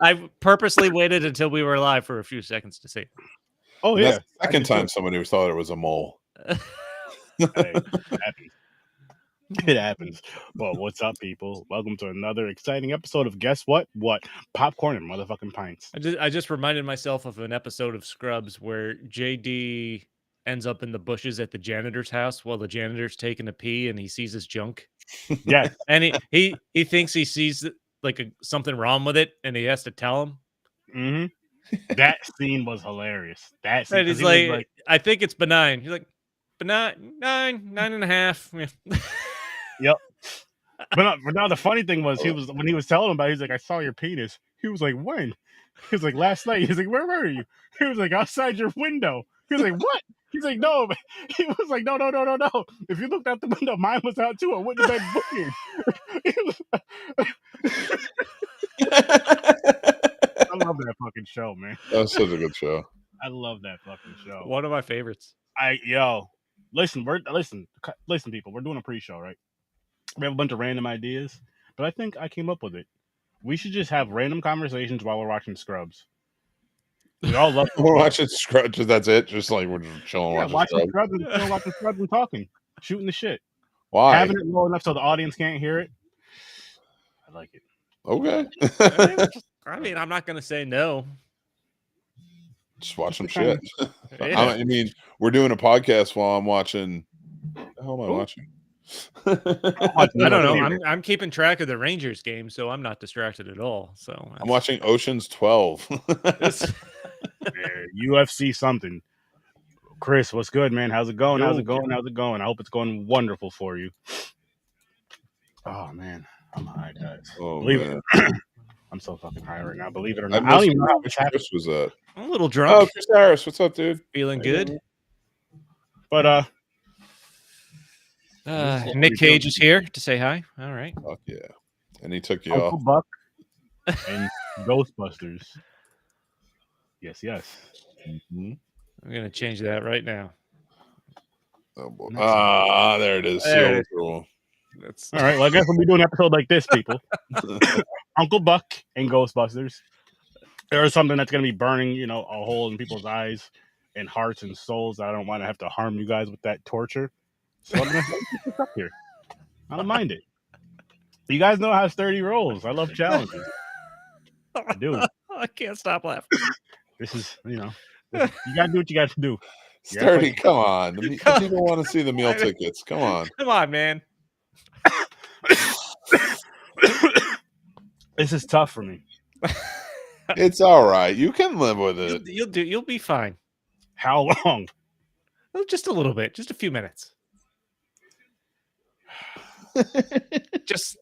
I purposely waited until we were live for a few seconds to say it. Oh, And yeah. that's the second time somebody thought it was a mole. Hey, it happens. Well, what's up, people? Welcome to another exciting episode of Guess What? What? Popcorn and motherfucking pints. I just reminded myself of an episode of Scrubs where JD ends up in the bushes at the janitor's house while the janitor's taking a pee and he sees his junk. Yes. And he thinks he sees like something wrong with it and he has to tell him. Mm-hmm. That scene was hilarious. That scene. And he's like, I think it's benign. He's like, benign, 9.5. Yep. But now the funny thing was when he was telling him about it, he's like, I saw your penis. He was like, when? He was like, last night. He's like, where were you? He was like, outside your window. He was like, what? He's like, no. He was like, no. If you looked out the window, mine was out too. I wouldn't have been weird. I love that fucking show, man. That was such a good show. I love that fucking show. One of my favorites. Listen, people. We're doing a pre-show, right? We have a bunch of random ideas, but I think I came up with it. We should just have random conversations while we're watching Scrubs. We all love. We're watching Scrubs. That's it. Just like we're just chilling, watching Scrubs and talking, shooting the shit. Why? Having it low enough so the audience can't hear it. I like it. Okay. I mean, I'm not gonna say no. Just watch some shit. Yeah. I mean, we're doing a podcast while I'm watching. What the hell am I watching? I don't know. I'm keeping track of the Rangers game, so I'm not distracted at all. So I'm watching Ocean's 12. UFC something. Chris, what's good, man? How's it going? How's it going? I hope it's going wonderful for you. Oh man, I'm high, guys. Believe it. I'm so fucking high right now. Believe it or not, I don't even know which Chris was that. I'm a little drunk. Oh, Chris Harris, what's up, dude? Feeling good. But Nick Cage is here to say hi. All right. Fuck yeah. And he took you Uncle off. Buck and Ghostbusters. Yes. Mm-hmm. I'm gonna change that right now. Oh boy. There it is. There it is. Cool. That's all right. Well, I guess we'll be doing an episode like this, people. Uncle Buck and Ghostbusters. There is something that's going to be burning, a hole in people's eyes and hearts and souls. I don't want to have to harm you guys with that torture. So I'm going to keep this up here. I don't mind it. You guys know how sturdy rolls. I love challenges. I do. I can't stop laughing. This is, you got to do what you got to do. Sturdy, come on. The people want to see the meal tickets. Come on. Come on, man. This is tough for me. It's all right. You can live with it. You'll be fine. How long? Well, just a little bit. Just a few minutes. just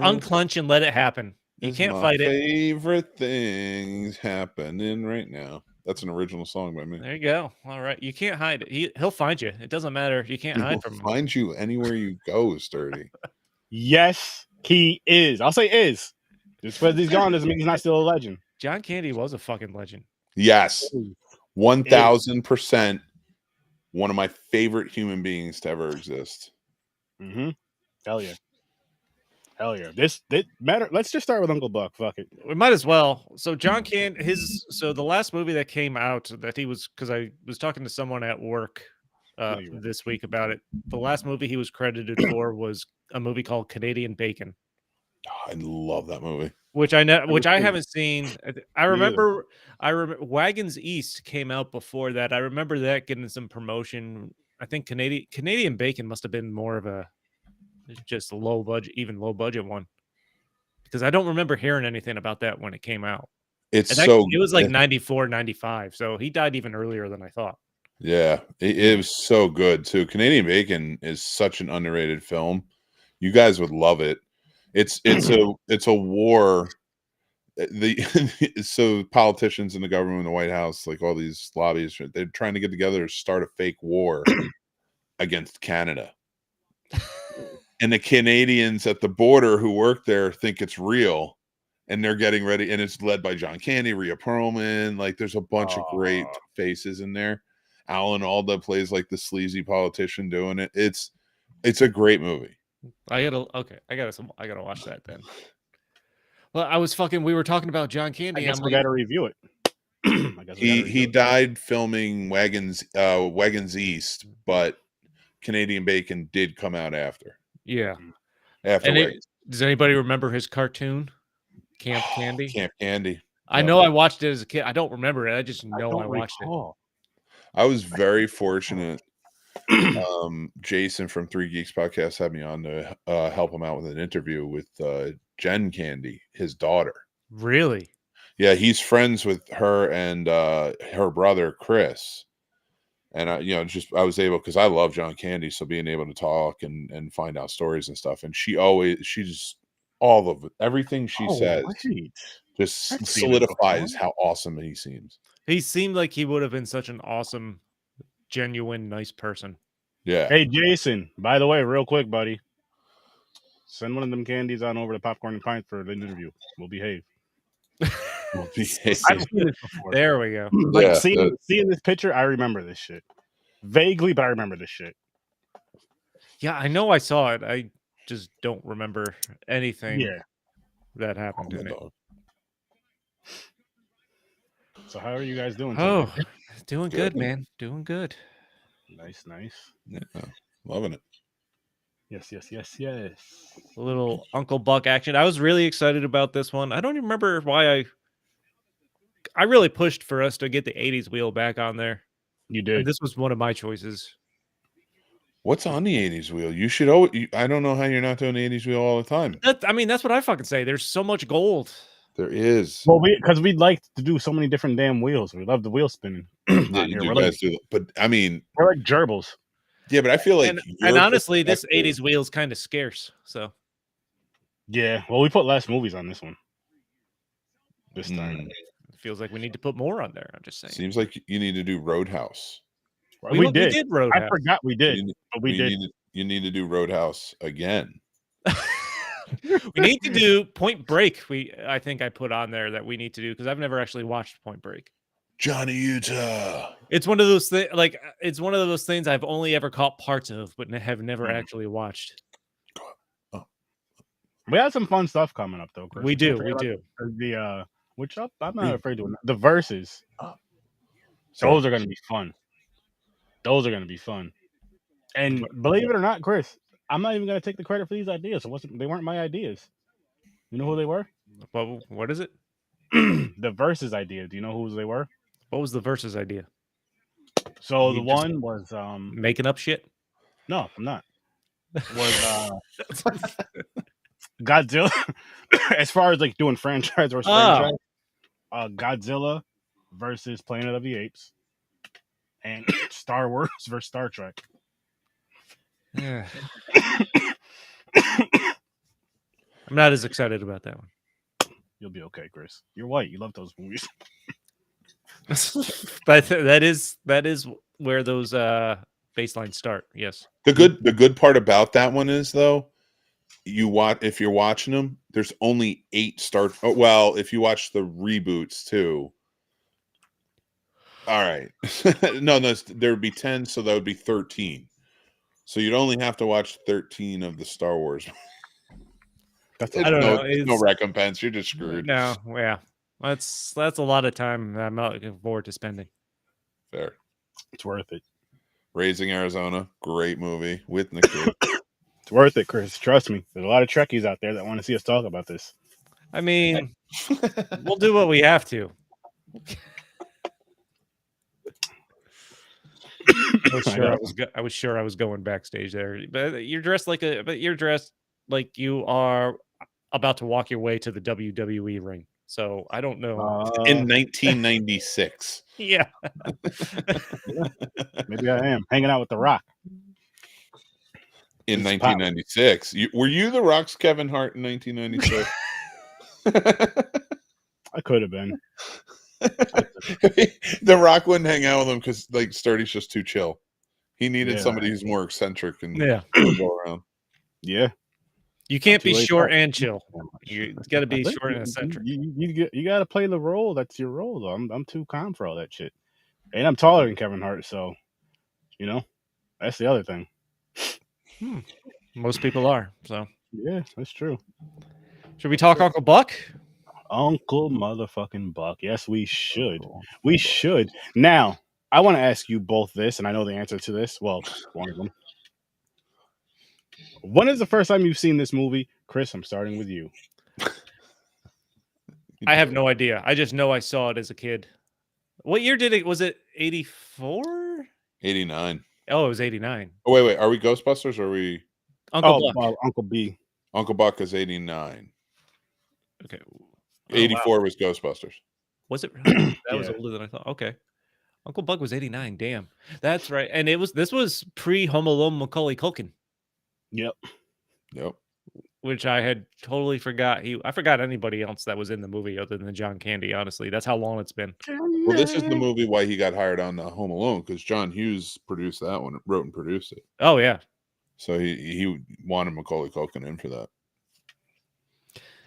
unclench and let it happen. You can't fight it. Favorite things happening right now. That's an original song by me. There you go. All right. You can't hide it. He'll find you. It doesn't matter. You can't hide from him. Find you anywhere you go, Sturdy. Yes, he is. I'll say is. Just because he's gone doesn't mean he's not still a legend. John Candy was a fucking legend. Yes. 1,000% one of my favorite human beings to ever exist. Mm-hmm. Hell yeah. This matter. Let's just start with Uncle Buck. Fuck it. We might as well. So John Candy, so the last movie that came out that he was, because I was talking to someone at work this week about it. The last movie he was credited for was a movie called Canadian Bacon. Oh, I love that movie. Which I haven't seen. I remember Wagons East came out before that. I remember that getting some promotion. I think Canadian Bacon must have been more of a just low budget one, because I don't remember hearing anything about that when it came out. It was like 94, 95. So he died even earlier than I thought. Yeah, it was so good too. Canadian Bacon is such an underrated film. You guys would love it. It's a war. So politicians in the government, in the White House, like all these lobbies, they're trying to get together to start a fake war against Canada. And the Canadians at the border who work there think it's real, and they're getting ready. And it's led by John Candy, Rhea Perlman. Like, there's a bunch of great faces in there. Alan Alda plays like the sleazy politician doing it. It's a great movie. I gotta watch that then. Well, we were talking about John I Candy. guess I'm we like, got to review it. I guess we gotta He review it. died filming Wagons East, but Canadian Bacon did come out after yeah. after Wagons. Does anybody remember his cartoon, Camp Candy? Camp Candy. I Yep. know I watched it as a kid. I don't remember it. I just I know don't I watched recall. I was very fortunate. Jason from Three Geeks Podcast had me on to help him out with an interview with Jen Candy, his daughter. it. Really? Yeah, he's friends with her and her brother Chris. And I was able, because I love John Candy, so being able to talk and find out stories and stuff. And she's all of it, everything she says Wait. just I've seen it solidifies before. how awesome he seems. He seemed like he would have been such an awesome, genuine, nice person. Yeah. Hey, Jason, by the way, real quick, buddy, send one of them candies on over to Popcorn and Pints for the interview. We'll behave. We'll behave. I've seen this before. There we go. Like Yeah, seeing this picture, I remember this shit. Vaguely, but I remember this shit. Yeah, I know I saw it. I just don't remember anything Yeah. that happened in it. So how are you guys doing Oh, today? doing good, man. Doing good. Nice, nice. Yeah, loving it. Yes. A little Uncle Buck action. I was really excited about this one. I don't even remember why I really pushed for us to get the 80s wheel back on there. You And did. this was one of my choices. What's on the 80s wheel? You should always, I don't know how you're not doing the 80s wheel all the time. That's what I fucking say. There's so much gold. There is. Well, because we'd like to do so many different damn wheels. We love the wheel spinning. Yeah, you We're guys do. But I mean, we're like gerbils. yeah, but I feel like And honestly, this 80s wheel's kind of scarce. So Yeah. Well, we put less movies on this one. This time. it feels like we need to put more on there. I'm just saying. Seems like you need to do Roadhouse. We did. Roadhouse. I forgot we did, but we did. You need to do Roadhouse again. We need to do Point Break. I think I put on there that we need to do because I've never actually watched Point Break. Johnny Utah. It's one of those things. Like it's one of those things I've only ever caught parts of, but have never actually watched. We had some fun stuff coming up though, Chris. We do. The which I'm not afraid to. The verses. Those are going to be fun. And believe it or not, Chris, I'm not even going to take the credit for these ideas. They weren't my ideas. You know who they were? Well, what is it? The verses idea. Do you know who they were? What was the verses idea? So the one was making up shit. No, I'm not. Was Godzilla? As far as like doing franchise or franchise, Godzilla versus Planet of the Apes, and Star Wars versus Star Trek. Yeah. I'm not as excited about that one. You'll be okay, Chris. You're white. You love those movies. But that is where those baselines start. Yes. The good part about that one is though, if you're watching them, there's only 8 Star. Oh, well, if you watch the reboots too. All right. no, there would be 10, so that would be 13. So you'd only have to watch 13 of the Star Wars. I don't know. It's no recompense. You're just screwed. No, yeah. That's a lot of time I'm not looking forward to spending. Fair. It's worth it. Raising Arizona, great movie with Nick Cage. It's worth it, Chris. Trust me. There's a lot of Trekkies out there that want to see us talk about this. I mean, we'll do what we have to. I was sure I was going backstage there, but you're dressed like you are about to walk your way to the WWE ring. So I don't know. In 1996. Yeah. Maybe I am hanging out with The Rock. In 1996. Were you The Rock's Kevin Hart in 1996? I could have been. The Rock wouldn't hang out with him because like Sturdy's just too chill. He needed somebody who's more eccentric and go around. Yeah. You can't be short and chill. It's got to be short and eccentric. You got to play the role. That's your role, though. I'm too calm for all that shit. And I'm taller than Kevin Hart, so that's the other thing. Most people are. So yeah, that's true. Should we talk Uncle Buck? Uncle motherfucking Buck. Yes, we should. Uncle We Buck. should. Now, I want to ask you both this, and I know the answer to this. Well, one of them. When is the first time you've seen this movie? Chris, I'm starting with you. I have no idea. I just know I saw it as a kid. What year did it? Was it 84? 89. Oh, it was 89. Oh, wait. Are we Ghostbusters or are we Uncle Buck. Uncle B. Uncle Buck is 89. Okay. 84 was Ghostbusters. Was it really? That was Yeah. older than I thought. Okay. Uncle Buck was 89. Damn. That's right. And this was pre-Home Alone Macaulay Culkin, Yep. which I had totally forgot. I forgot anybody else that was in the movie other than John Candy, honestly. That's how long it's been. Well, this is the movie why he got hired on Home Alone, because John Hughes produced that one, wrote and produced it. Oh, yeah. So he wanted Macaulay Culkin in for that.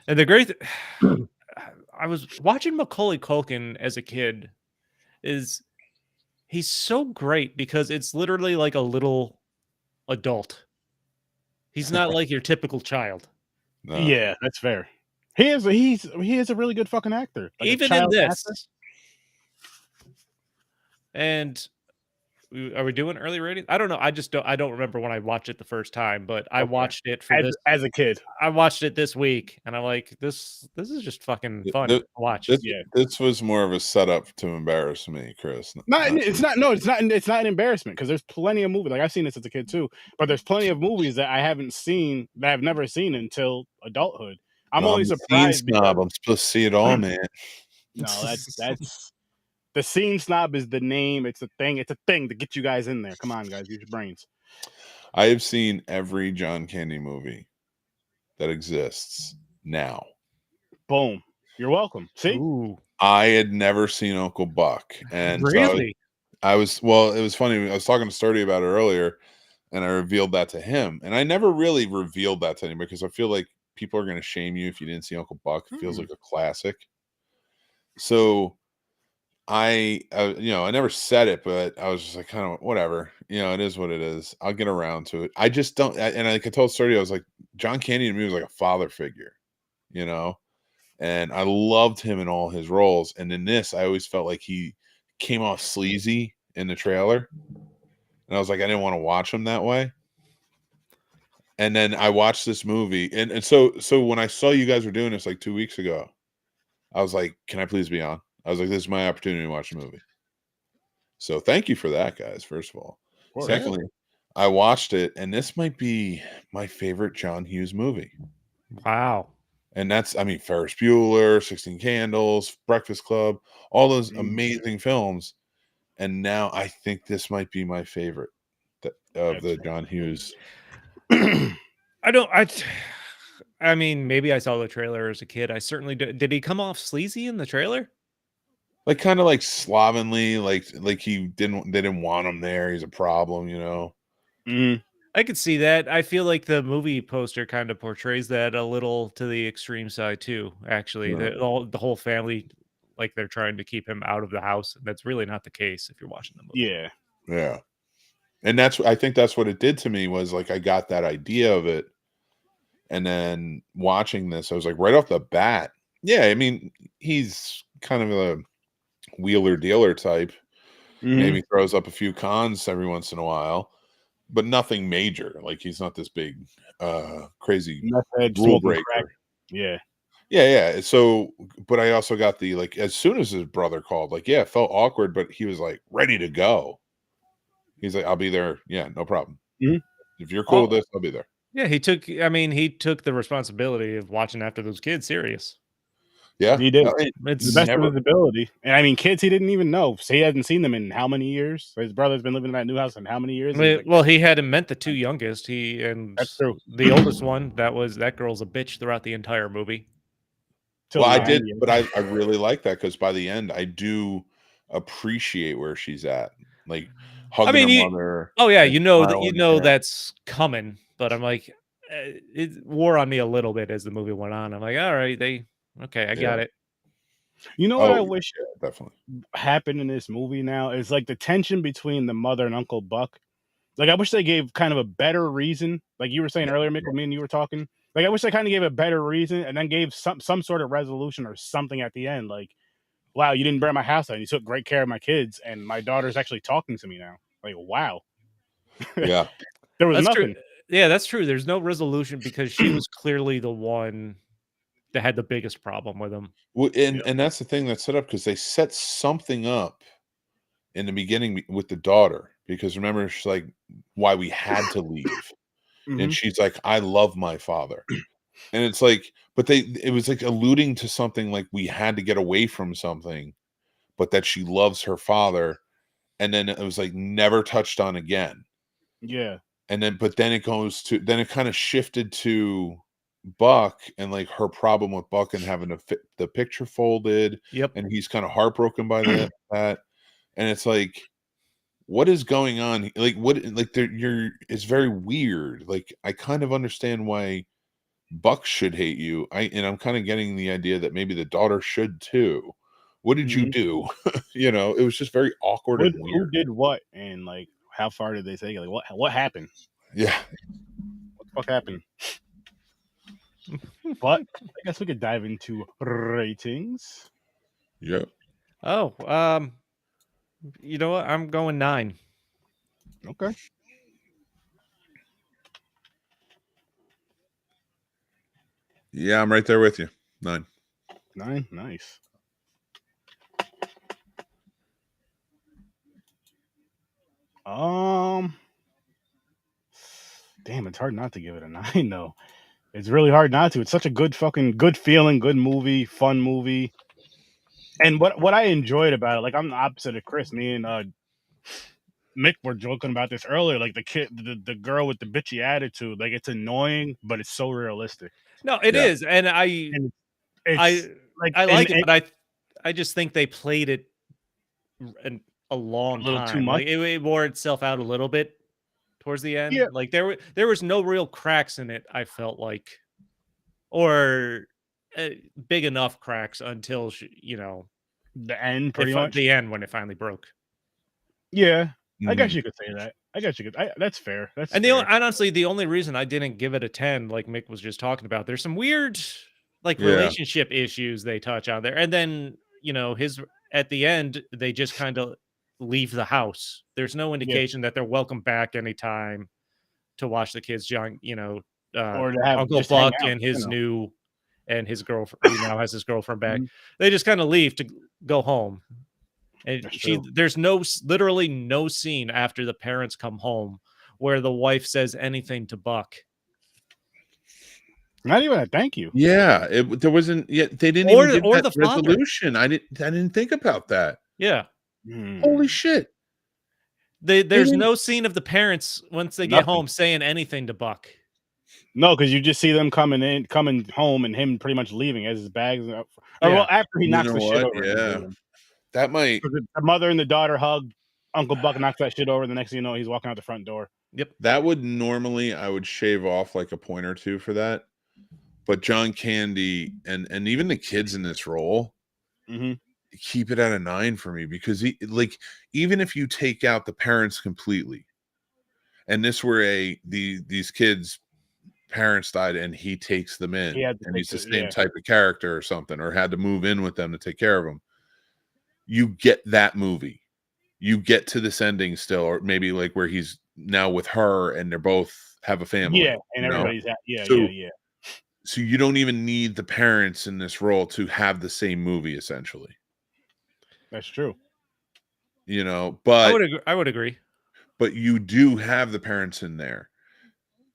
And the great I was watching Macaulay Culkin as a kid. He's so great because it's literally like a little adult. He's not like your typical child. No. Yeah, that's fair. He is a really good fucking actor. Like Even in this. And are we doing early ratings? I don't know. I don't remember when I watched it the first time, but I watched it for as a kid. I watched it this week, and I'm like, this is just fucking fun to watch. This was more of a setup to embarrass me, Chris. It's not an embarrassment, because there's plenty of movies. Like, I've seen this as a kid too, but there's plenty of movies that I haven't seen, that I've never seen until adulthood. I'm only surprised because I'm supposed to see it all, man. No, that's the scene snob is the name. It's a thing. It's a thing to get you guys in there. Come on, guys, use your brains. I have seen every John Candy movie that exists now. Boom. You're welcome. See? Ooh. I had never seen Uncle Buck. And really? So it was funny. I was talking to Sturdy about it earlier, and I revealed that to him. And I never really revealed that to anybody because I feel like people are going to shame you if you didn't see Uncle Buck. It feels like a classic. So I never said it, but I was just like, kind of whatever, it is what it is. I'll get around to it. I just don't. And I told Sturdy, I was like, John Candy to me was like a father figure, and I loved him in all his roles. And in this, I always felt like he came off sleazy in the trailer. And I was like, I didn't want to watch him that way. And then I watched this movie. And so when I saw you guys were doing this like 2 weeks ago, I was like, can I please be on? I was like, this is my opportunity to watch the movie. So thank you for that, guys, first of all. Secondly, I watched it, and this might be my favorite John Hughes movie. Wow. And that's, Ferris Bueller, 16 Candles, Breakfast Club, all those amazing films. And now I think this might be my favorite of the John Hughes. Maybe I saw the trailer as a kid. I certainly did. Did he come off sleazy in the trailer? Like kind of like slovenly, like they didn't want him there. He's a problem, I could see that. I feel like the movie poster kind of portrays that a little to the extreme side too. Actually, the whole family, like they're trying to keep him out of the house. That's really not the case if you're watching the movie. Yeah. And I think that's what it did to me, was like I got that idea of it, and then watching this, I was like, right off the bat, he's kind of a wheeler dealer type. Maybe throws up a few cons every once in a while, but nothing major. Like he's not this big crazy rule breaker. Yeah. So, but I also got the, like, as soon as his brother called, like, it felt awkward, but he was like ready to go. He's like, I'll be there. Yeah, no problem. If you're cool with this, I'll be there. Yeah, he took the responsibility of watching after those kids serious. Yeah, he did. It's the best of his ability. And kids he didn't even know. So he hadn't seen them in how many years? His brother's been living in that new house in how many years? He hadn't met the two youngest. That's true. The oldest one, that girl's a bitch throughout the entire movie. Well, I did, but I really like that, because by the end, I do appreciate where she's at. Like hugging her mother. Oh yeah, that's coming. But I'm like, it wore on me a little bit as the movie went on. I'm like, all right, I got it. You know what I wish definitely happened in this movie now is like the tension between the mother and Uncle Buck. Like I wish they gave kind of a better reason. Like you were saying earlier, Mick, when me and you were talking, Like I wish they kind of gave a better reason and then gave some sort of resolution or something at the end. Like, wow, you didn't burn my house down. You took great care of my kids, and my daughter's actually talking to me now. Like, wow. Yeah. There was That's nothing. true. Yeah, that's true. There's no resolution because she was clearly the one that had the biggest problem with him. Well, Yeah. and that's the thing that's set up because they set something up in the beginning with the daughter. Because remember, she's like, why we had to leave. And Mhm. she's like, I love my father. And it's like, but it was like alluding to something like we had to get away from something, but that she loves her father. And then it was like never touched on again. Yeah. And then, but then it kind of shifted to Buck and like her problem with Buck and having the picture folded. Yep. And he's kind of heartbroken by that. And it's like, what is going on? Like, it's very weird. Like, I kind of understand why Buck should hate you. I'm kind of getting the idea that maybe the daughter should too. What did you do? It was just very awkward and Who weird. did what, and like how far did they take it? Like what happened? Yeah. What the fuck happened? But I guess we could dive into ratings. Yeah. Oh, you know what? I'm going 9. Okay. Yeah, I'm right there with you. 9. 9, nice. Damn, it's hard not to give it a 9 though. It's really hard not to. It's such a good feeling, good movie, fun movie. And what I enjoyed about it, like I'm the opposite of Chris. Me and Mick were joking about this earlier. Like the girl with the bitchy attitude, like it's annoying, but it's so realistic. No, it is, and And it's I like it, but I just think they played it a long a little time. too much. Like it wore itself out a little bit towards the end. Yeah. Like there was no real cracks in it. I felt like, or big enough cracks until The end, pretty much. the end when it finally broke. Yeah, I guess Mhm. you could say that. That's fair. That's And fair. honestly, the only reason I didn't give it a 10, like Mick was just talking about, there's some weird like Yeah. relationship issues they touch on there. And then, at the end, they just kind of leave the house. There's no indication that they're welcome back anytime to watch the kids, or to have Uncle just hang Buck out, and his girlfriend, who now has his girlfriend back. Mhm. They just kind of leave to go home. And That's true. there's literally no scene after the parents come home where the wife says anything to Buck. Not even a thank you. Yeah, there wasn't yet. They didn't even give Or that the father. resolution. I didn't think about that. Yeah. Holy shit. There's no scene of the parents once they get home saying anything to Buck. No, because you just see them coming home, and him pretty much leaving as his bags. Well, after he knocks the shit over. Yeah, that might. The mother and the daughter hug. Uncle Buck knocks that shit over. The next thing you know, he's walking out the front door. Yep. That would normally I would shave off like a point or two for that, but John Candy and even the kids in this role keep it at a 9 for me because even if you take out the parents completely, and this were these kids' parents died and he takes them in and he's the same type of character or something, or had to move in with them to take care of them, you get that movie. You get to this ending still, or maybe like where he's now with her and they're both have a family. Yeah, and everybody's So you don't even need the parents in this role to have the same movie, essentially. That's true. But I would agree. But you do have the parents in there.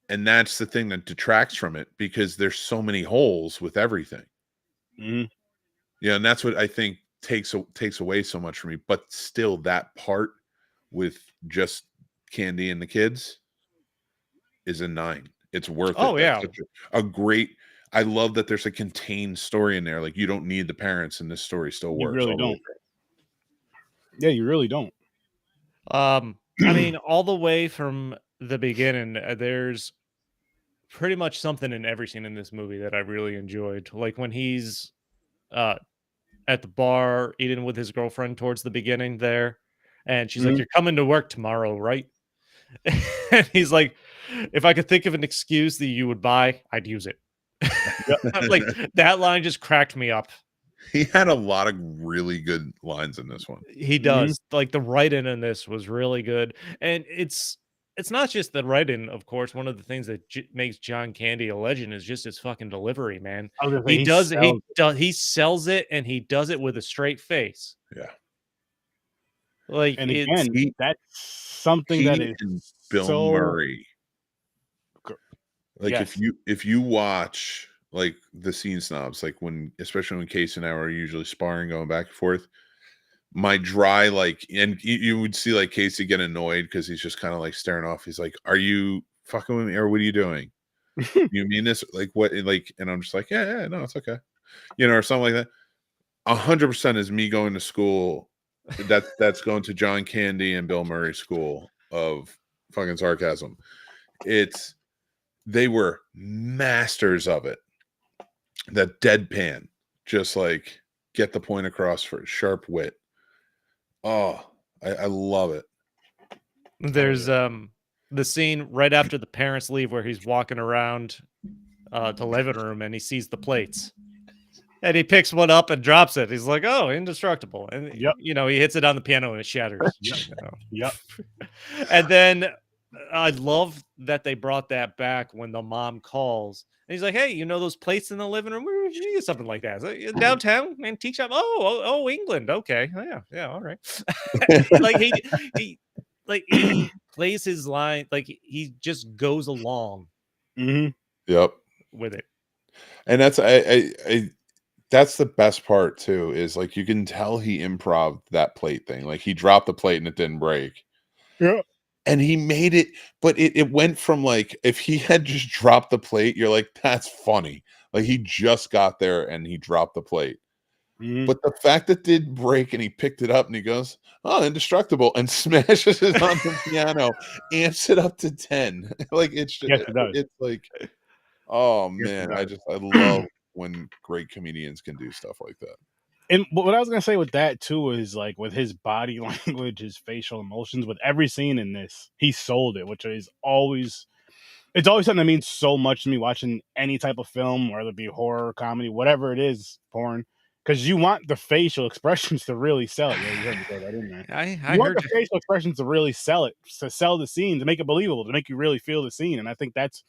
And that's the thing that detracts from it because there's so many holes with everything. Yeah, and that's what I think takes away so much from me. But still, that part with just Candy and the kids is a 9. It's worth it. Oh yeah, a great. I love that there's a contained story in there. Like you don't need the parents, and this story still works. You really don't. Yeah, you really don't. I mean, all the way from the beginning, there's pretty much something in every scene in this movie that I really enjoyed. Like when he's at the bar eating with his girlfriend towards the beginning there, and she's like, "You're coming to work tomorrow, right?" And he's like, "If I could think of an excuse that you would buy, I'd use it." Like that line just cracked me up. He had a lot of really good lines in this one. He does. Like the writing in this was really good, and it's not just the writing. Of course, one of the things that makes John Candy a legend is just his fucking delivery, man. I was gonna say, He does. He sells it, and he does it with a straight face. Yeah. Like, and it's again, that's something that is and Bill so Murray. Like Yes. if you watch like the Scene Snobs, like especially when Casey and I were usually sparring, going back and forth, my dry and you would see like Casey get annoyed because he's just kind of like staring off. He's like, "Are you fucking with me, or what are you doing? You mean this? Like what? Like?" And I'm just like, "Yeah, no, it's okay," or something like that. 100% is me going to school. That's going to John Candy and Bill Murray school of fucking sarcasm. They were masters of it. That deadpan, just like get the point across for sharp wit. Oh, I love it. There's the scene right after the parents leave where he's walking around the living room and he sees the plates. And he picks one up and drops it. He's like, "Oh, indestructible!" And he hits it on the piano and it shatters. Yep. And then I love that they brought that back when the mom calls. And he's like, "Hey, those plates in the living room? You get something like that. Downtown antique shop? Oh, England. Okay, yeah, all right." Like he plays his line, like he just goes along. Yep. With it, and that's I that's the best part too, is like you can tell he improv that plate thing. Like he dropped the plate and it didn't break. Yeah. And he made it, but it went from like, if he had just dropped the plate, you're like, that's funny. Like he just got there and he dropped the plate. But the fact that it did break and he picked it up and he goes, "Oh, indestructible," and smashes it on the piano, amps it up to 10. Like it's just, it's like, oh man, I love when great comedians can do stuff like that. And what I was gonna say with that too is like with his body language, his facial emotions, with every scene in this, he sold it, which is always something that means so much to me watching any type of film, whether it be horror, comedy, whatever it is, porn, because you want the facial expressions to really sell it. Yeah, you heard me throw that in there. You want the facial expressions to really sell it, to sell the scene, to make it believable, to make you really feel the scene. And I think that's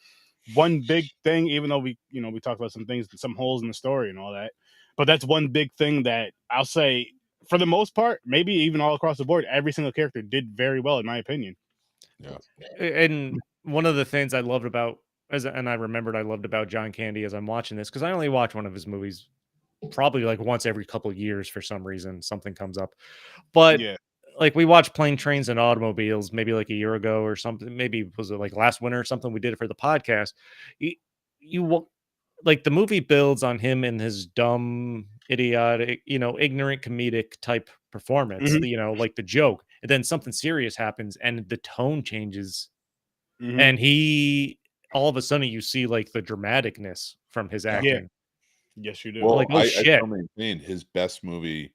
one big thing, even though we talked about some things, some holes in the story and all that. But that's one big thing that I'll say, for the most part, maybe even all across the board, every single character did very well, in my opinion. Yeah. And one of the things I loved about, and I remembered I loved about John Candy as I'm watching this, because I only watch one of his movies probably like once every couple of years for some reason, something comes up. But like we watched Plane, Trains, and Automobiles maybe like a year ago or something. Maybe was it like last winter or something? We did it for the podcast. You like the movie builds on him and his dumb, idiotic, ignorant comedic type performance, like the joke. And then something serious happens and the tone changes. And he, all of a sudden, you see like the dramaticness from his acting. Yes, you do. Well, like, oh, shit. I still maintain his best movie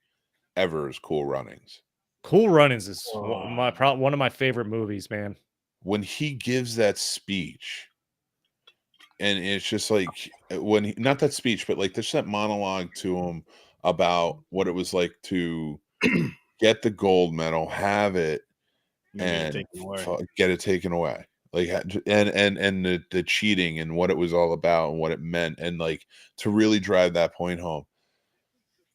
ever is Cool Runnings. Cool Runnings is one of my favorite movies, man. When he gives that speech, and it's just like not that speech, but like there's that monologue to him about what it was like to get the gold medal, have it, and get it taken away. Like, and the cheating and what it was all about and what it meant, and like to really drive that point home.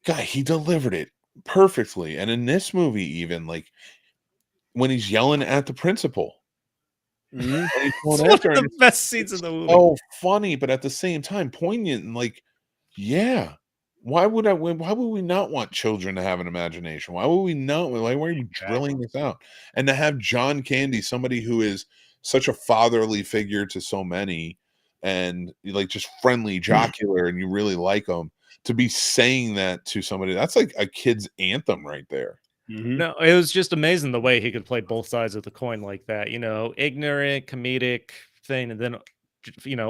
God, he delivered it perfectly. And in this movie, even like when he's yelling at the principal, it's one of the best scenes in the movie. Oh, funny, but at the same time poignant and like, yeah. Why would we not want children to have an imagination? Why would we not? Why are you drilling this out? And to have John Candy, somebody who is such a fatherly figure to so many, and like just friendly, jocular, and you really like him, to be saying that to somebody, that's like a kid's anthem right there. No, it was just amazing the way he could play both sides of the coin like that. Ignorant, comedic thing, and then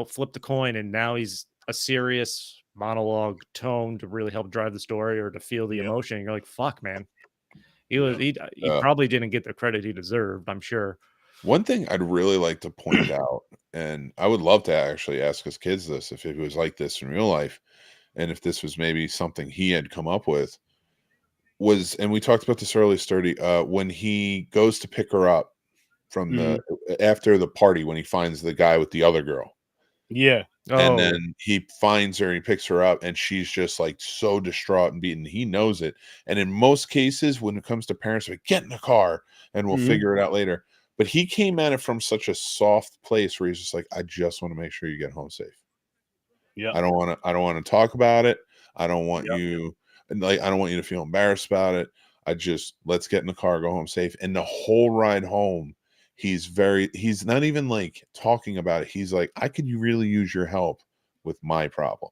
flip the coin, and now he's a serious monologue tone to really help drive the story or to feel the emotion. And you're like, fuck, man. He probably didn't get the credit he deserved, I'm sure. One thing I'd really like to point out, and I would love to actually ask his kids this if it was like this in real life, and if this was maybe something he had come up with, was, and we talked about this earlier, Sturdy, when he goes to pick her up from the after the party, when he finds the guy with the other girl. Yeah. And then he finds her and he picks her up, and she's just like so distraught and beaten. He knows it. And in most cases, when it comes to parents, like, get in the car and we'll figure it out later. But he came at it from such a soft place where he's just like, I just want to make sure you get home safe. Yeah. I don't want to talk about it. I don't want you, and like, I don't want you to feel embarrassed about it. Let's get in the car, go home safe. And the whole ride home, he's not even like talking about it. He's like, I could really use your help with my problem.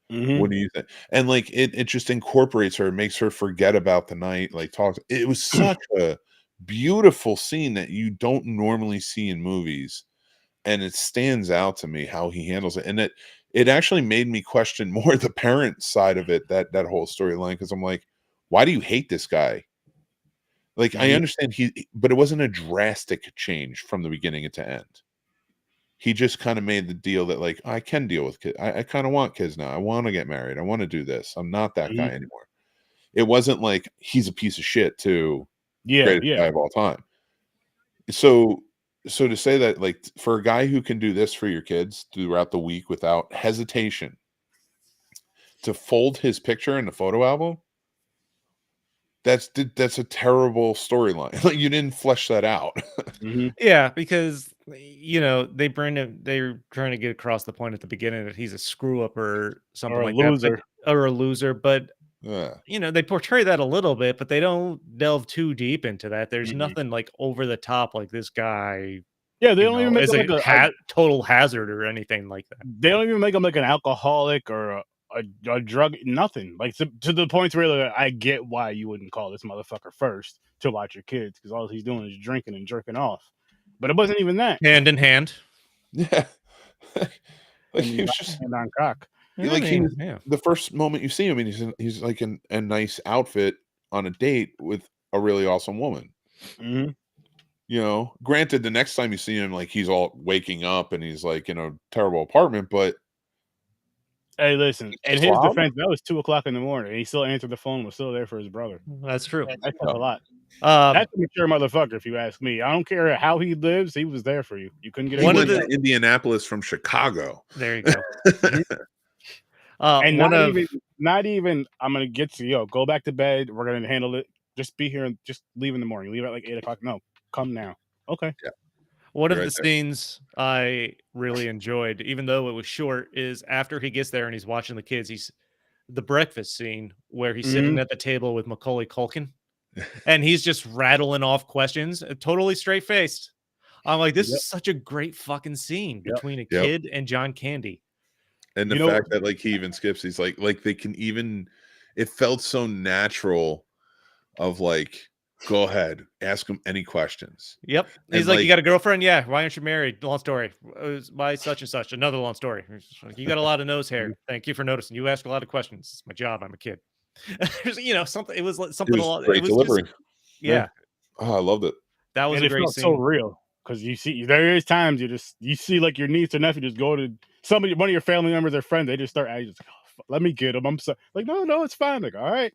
What do you think? And like, it just incorporates her, makes her forget about the night, like talks. It was such a beautiful scene that you don't normally see in movies. And it stands out to me how he handles it. And it actually made me question more the parent side of it, that whole storyline. Because I'm like, why do you hate this guy? Like, I understand but it wasn't a drastic change from the beginning to end. He just kind of made the deal that, like, I can deal with kids. I kind of want kids now. I want to get married. I want to do this. I'm not that guy anymore. It wasn't like he's a piece of shit too. Greatest guy of all time. So to say that, like, for a guy who can do this for your kids throughout the week without hesitation, to fold his picture in the photo album, that's a terrible storyline. Like, you didn't flesh that out. Yeah, because they're trying to get across the point at the beginning that he's a screw up or something like that, or a loser. But they portray that a little bit, but they don't delve too deep into that. There's nothing like over the top like this guy. Yeah, they don't even make him like a total hazard or anything like that. They don't even make him like an alcoholic or a drug, nothing. Like, to the point where, like, I get why you wouldn't call this motherfucker first to watch your kids, because all he's doing is drinking and jerking off. But it wasn't even that. Hand in hand. Yeah. Like, he was just hand on cock. Like, the first moment you see him, and he's like in a nice outfit on a date with a really awesome woman. Granted, the next time you see him, like, he's all waking up and he's like in a terrible apartment, but hey, listen, in his defense, that was 2:00 in the morning, and he still answered the phone, was still there for his brother. That's true. That's a lot. That's a mature motherfucker, if you ask me. I don't care how he lives, he was there for you. You couldn't get one of the Indianapolis from Chicago. There you go. And not even I'm gonna get to go back to bed, we're gonna handle it, just be here and just leave in the morning, leave at like 8:00. No, come now. Okay. Yeah. One of the scenes I really enjoyed, even though it was short, is after he gets there and he's watching the kids. The breakfast scene where he's sitting at the table with Macaulay Culkin, and he's just rattling off questions, totally straight faced. I'm like, this is such a great fucking scene between a kid and John Candy. And the fact that, like, he even skips, he's like they can even. It felt so natural. Of like, go ahead, ask him any questions. Yep. He's like, you got a girlfriend? Yeah. Why aren't you married? Long story. Why such and such? Another long story. You got a lot of nose hair. Thank you for noticing. You ask a lot of questions. It's my job. I'm a kid. Something. It was like something. Great delivery. Yeah. Oh, I loved it. That was a great scene. So real, because you see, there is times you see like your niece or nephew just go to one of your family members or friends. They just start acting like, let me get him. I'm sorry. Like, no, it's fine. Like, all right,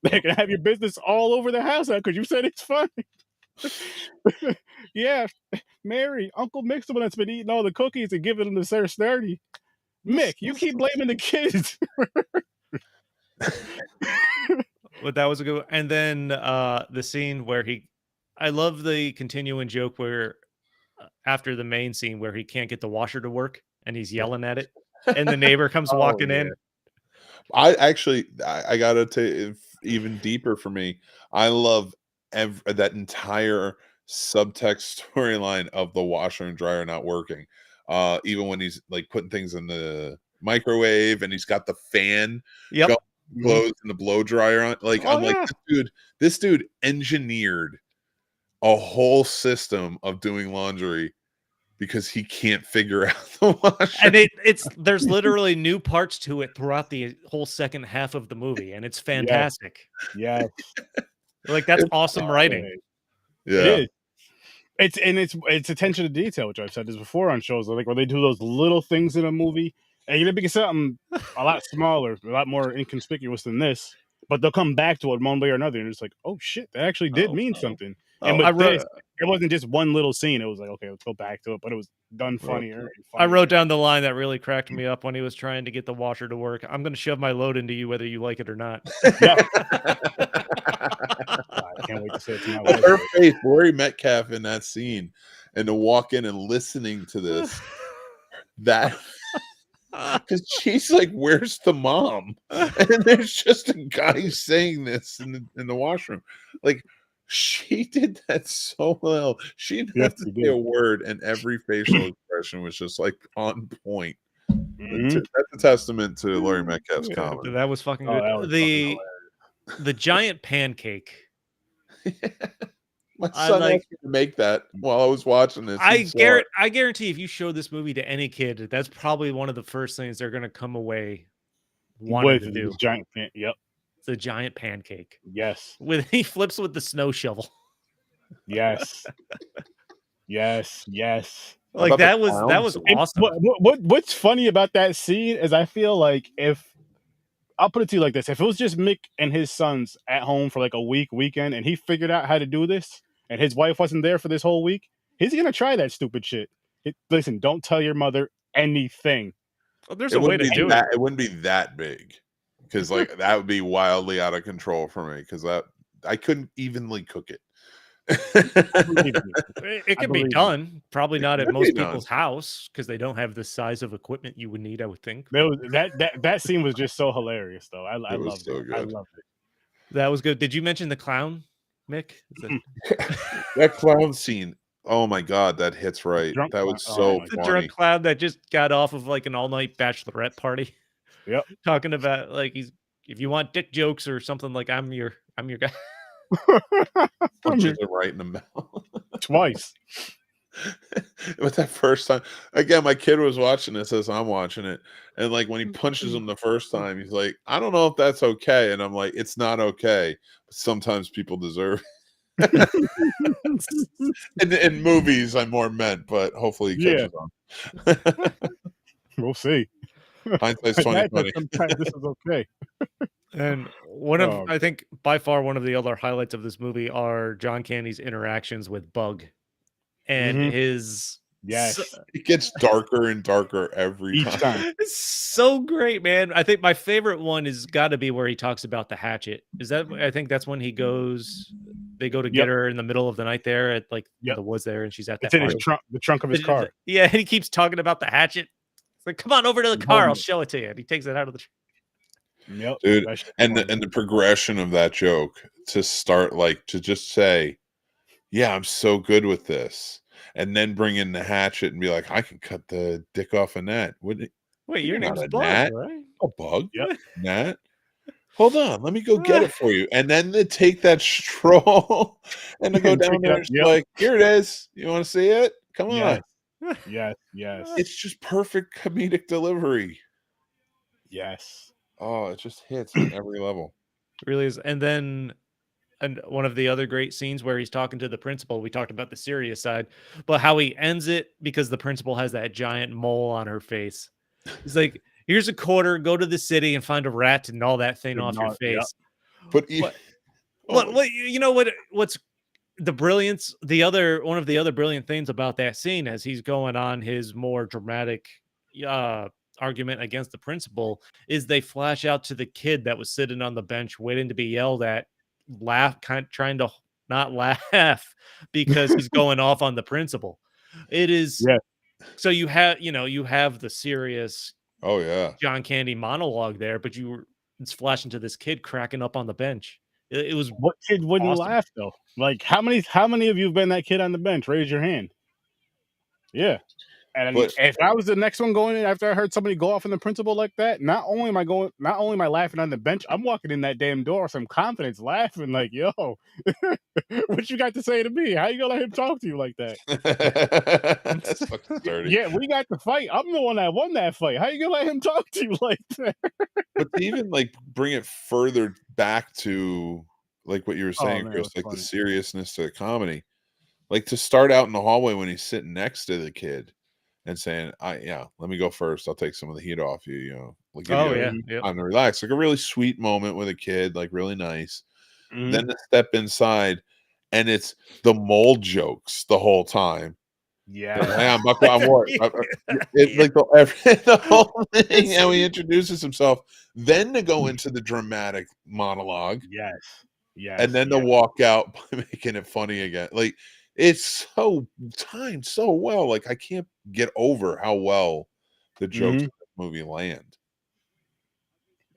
they can have your business all over the house now because you said it's fine. Yeah, Mary, Uncle Mick's the one that's been eating all the cookies and giving them to Sir Sturdy. Mick, you keep blaming the kids. But that was a good one. And then the scene where I love the continuing joke where after the main scene where he can't get the washer to work and he's yelling at it, and the neighbor comes walking in. I gotta take even deeper for me. I love that entire subtext storyline of the washer and dryer not working. Even when he's like putting things in the microwave and he's got the fan blows and the blow dryer on. Like, I'm like, this dude engineered a whole system of doing laundry because he can't figure out the washer. And there's literally new parts to it throughout the whole second half of the movie, and it's fantastic. Yeah. Like, that's awesome writing. Yeah. It's attention to detail, which I've said this before on shows, like where they do those little things in a movie, and you're making something a lot smaller, a lot more inconspicuous than this, but they'll come back to it one way or another, and it's like, oh shit, that actually did mean something. And with this, it wasn't just one little scene. It was like, okay, let's go back to it, but it was done funnier. And funnier. I wrote down the line that really cracked me up when he was trying to get the washer to work. I'm going to shove my load into you whether you like it or not. Yeah. I can't wait to say it to my wife. Her face, Lori Metcalf in that scene, and to walk in and listening to this, that because she's like, "Where's the mom?" And there's just a guy saying this in the washroom. Like, she did that so well. She didn't have to say a word, and every facial expression was just like on point. That's a testament to Lori Metcalf's comedy. That was fucking good. The giant pancake. My son asked me to make that while I was watching this. I guarantee if you show this movie to any kid, that's probably one of the first things they're going to come away wanting to do. Giant It's a giant pancake. Yes. He flips with the snow shovel. Yes. Yes. Like that was awesome. What's funny about that scene is I feel like I'll put it to you like this. If it was just Mick and his sons at home for like a weekend, and he figured out how to do this, and his wife wasn't there for this whole week, he's going to try that stupid shit. Listen, don't tell your mother anything. Well, there's a way to do it. It wouldn't be that big, because like that would be wildly out of control for me, because I couldn't evenly cook it. It can be done, probably not at most people's house, because they don't have the size of equipment you would need, I would think. That scene was just so hilarious, though. I loved it. I loved it. That was good. Did you mention the clown, Mick? That clown scene, oh my god, that hits right. That was so funny. The drunk clown that just got off of like an all-night bachelorette party. Yep. Talking about like if you want dick jokes or something, like I'm your guy. Punches it right in the mouth twice. But that first time, again, my kid was watching this as I'm watching it, and like when he punches him the first time, he's like, "I don't know if that's okay," and I'm like, "It's not okay. But sometimes people deserve it." in movies, I'm more meant, but hopefully he catches on. We'll see. Hindsight's 20/20. Sometimes this is okay. And I think by far one of the other highlights of this movie are John Candy's interactions with Bug, and his it gets darker and darker every time. It's so great, man. I think my favorite one is got to be where he talks about the hatchet. I think that's when they go to get her in the middle of the night there at like the woods there, and she's at that. It's in the trunk of his car. Yeah, and he keeps talking about the hatchet. It's like, come on over to the car, I'll show it to you. And he takes it out of the. Yep. Dude, and the progression of that joke to start like to just say, "Yeah, I'm so good with this," and then bring in the hatchet and be like, "I can cut the dick off a gnat." Wait, your name's a Bug, gnat? right? A bug? Yep. Gnat? Hold on, let me go get it for you. And then they take that straw and they go down there and like, "Here it is. You want to see it? Come on." Yes. It's just perfect comedic delivery. Yes. Oh, it just hits on every level. It really is. And then one of the other great scenes where he's talking to the principal, we talked about the serious side, but how he ends it because the principal has that giant mole on her face. He's like, "Here's a quarter, go to the city and find a rat and gnaw that thing off your face." But you know what's the brilliance? One of the other brilliant things about that scene as he's going on his more dramatic argument against the principal is they flash out to the kid that was sitting on the bench waiting to be yelled at, trying to not laugh because he's going off on the principal. It is so you have the serious John Candy monologue there, but it's flashing to this kid cracking up on the bench. It was what kid wouldn't laugh though? Like how many of you have been that kid on the bench? Raise your hand. Yeah. And if I was the next one going in after I heard somebody go off on the principal like that, not only am I laughing on the bench, I'm walking in that damn door with some confidence, laughing like, "Yo, what you got to say to me? How you gonna let him talk to you like that?" That's fucking dirty. Yeah, we got the fight. I'm the one that won that fight. How you gonna let him talk to you like that? But to even like bring it further back to like what you were saying, Chris, like the seriousness to the comedy. Like to start out in the hallway when he's sitting next to the kid and saying, let me go first. I'll take some of the heat off you, like give Oh you yeah, yep. time to relax. Like a really sweet moment with a kid, like really nice. Mhm. Then to step inside and it's the mole jokes the whole time. Yeah. Hey, I'm Buck. I'm what? It's like the whole thing, how he introduces himself. Then to go into the dramatic monologue, Yes. and then to walk out by making it funny again. Like it's so timed so well. Like I can't get over how well the jokes in this movie land.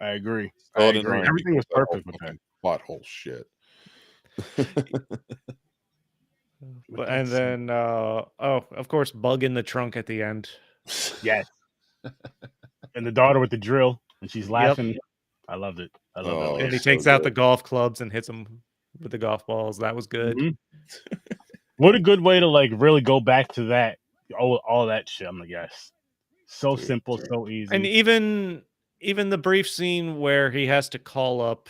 I agree. Still I didn't agree. learn Everything was because that whole perfect with that. fucking plot hole shit. But and then of course, bug in the trunk at the end. Yes. And the daughter with the drill, and she's laughing. I loved it. I love that. Oh, And he it's so takes out the good. golf clubs and hits them with the golf balls. That was good. Mhm. What a good way to like really go back to that. All that shit. I'm like, yes. So Dude. simple, so easy. And even the brief scene where he has to call up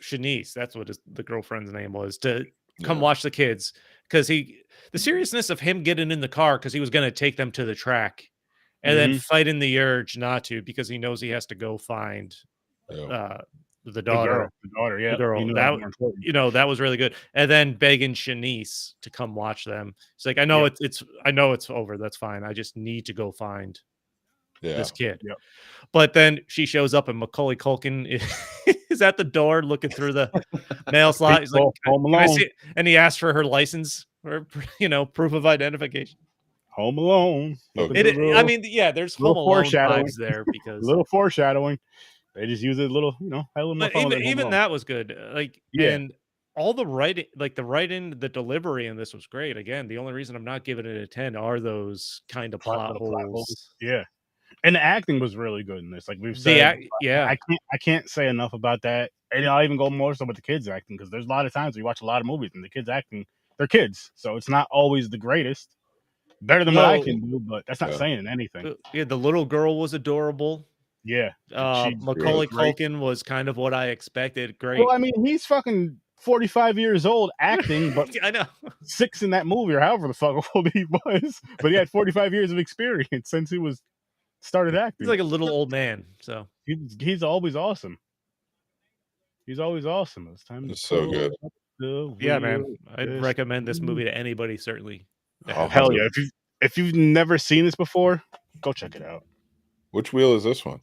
Shanice, that's what the girlfriend's name was, to come watch the kids, because the seriousness of him getting in the car because he was going to take them to the track, and then fighting the urge not to because he knows he has to go find the daughter, yeah, the girl. He knew That was more important. that was really good. And then begging Shanice to come watch them. It's like, I know I know it's over. That's fine. I just need to go find this kid. Yep. But then she shows up and Macaulay Culkin is at the door looking through the mail slot. He's like, Home "Can I Alone. see it?" And he asked for her license or proof of identification. Home Alone. I mean, yeah, there's Home Alone vibes there because a little foreshadowing. They just use it a little, had a little more but fun with it. even that was good. And all the writing, the delivery in this was great. Again, the only reason I'm not giving it a 10 are those kind of plot holes. Yeah. And the acting was really good in this. Like we've said, I can't say enough about that. And I'll even go more so with the kids acting, because there's a lot of times we watch a lot of movies and the kids acting, they're kids, so it's not always the greatest. Better than what I can do, but that's not saying anything. Yeah, the little girl was adorable. Yeah, Macaulay Culkin was kind of what I expected. Great. Well, I mean, he's fucking 45 years old acting, but I know 6 in that movie or however the fuck old he was. But he had 45 years of experience since he was started acting. He's like a little old man, so he's always awesome. He's always awesome. It's time. It's so good. Yeah, man. I'd recommend this movie to anybody. Certainly. Oh hell yeah! If you've never seen this before, go check it out. Which wheel is this one?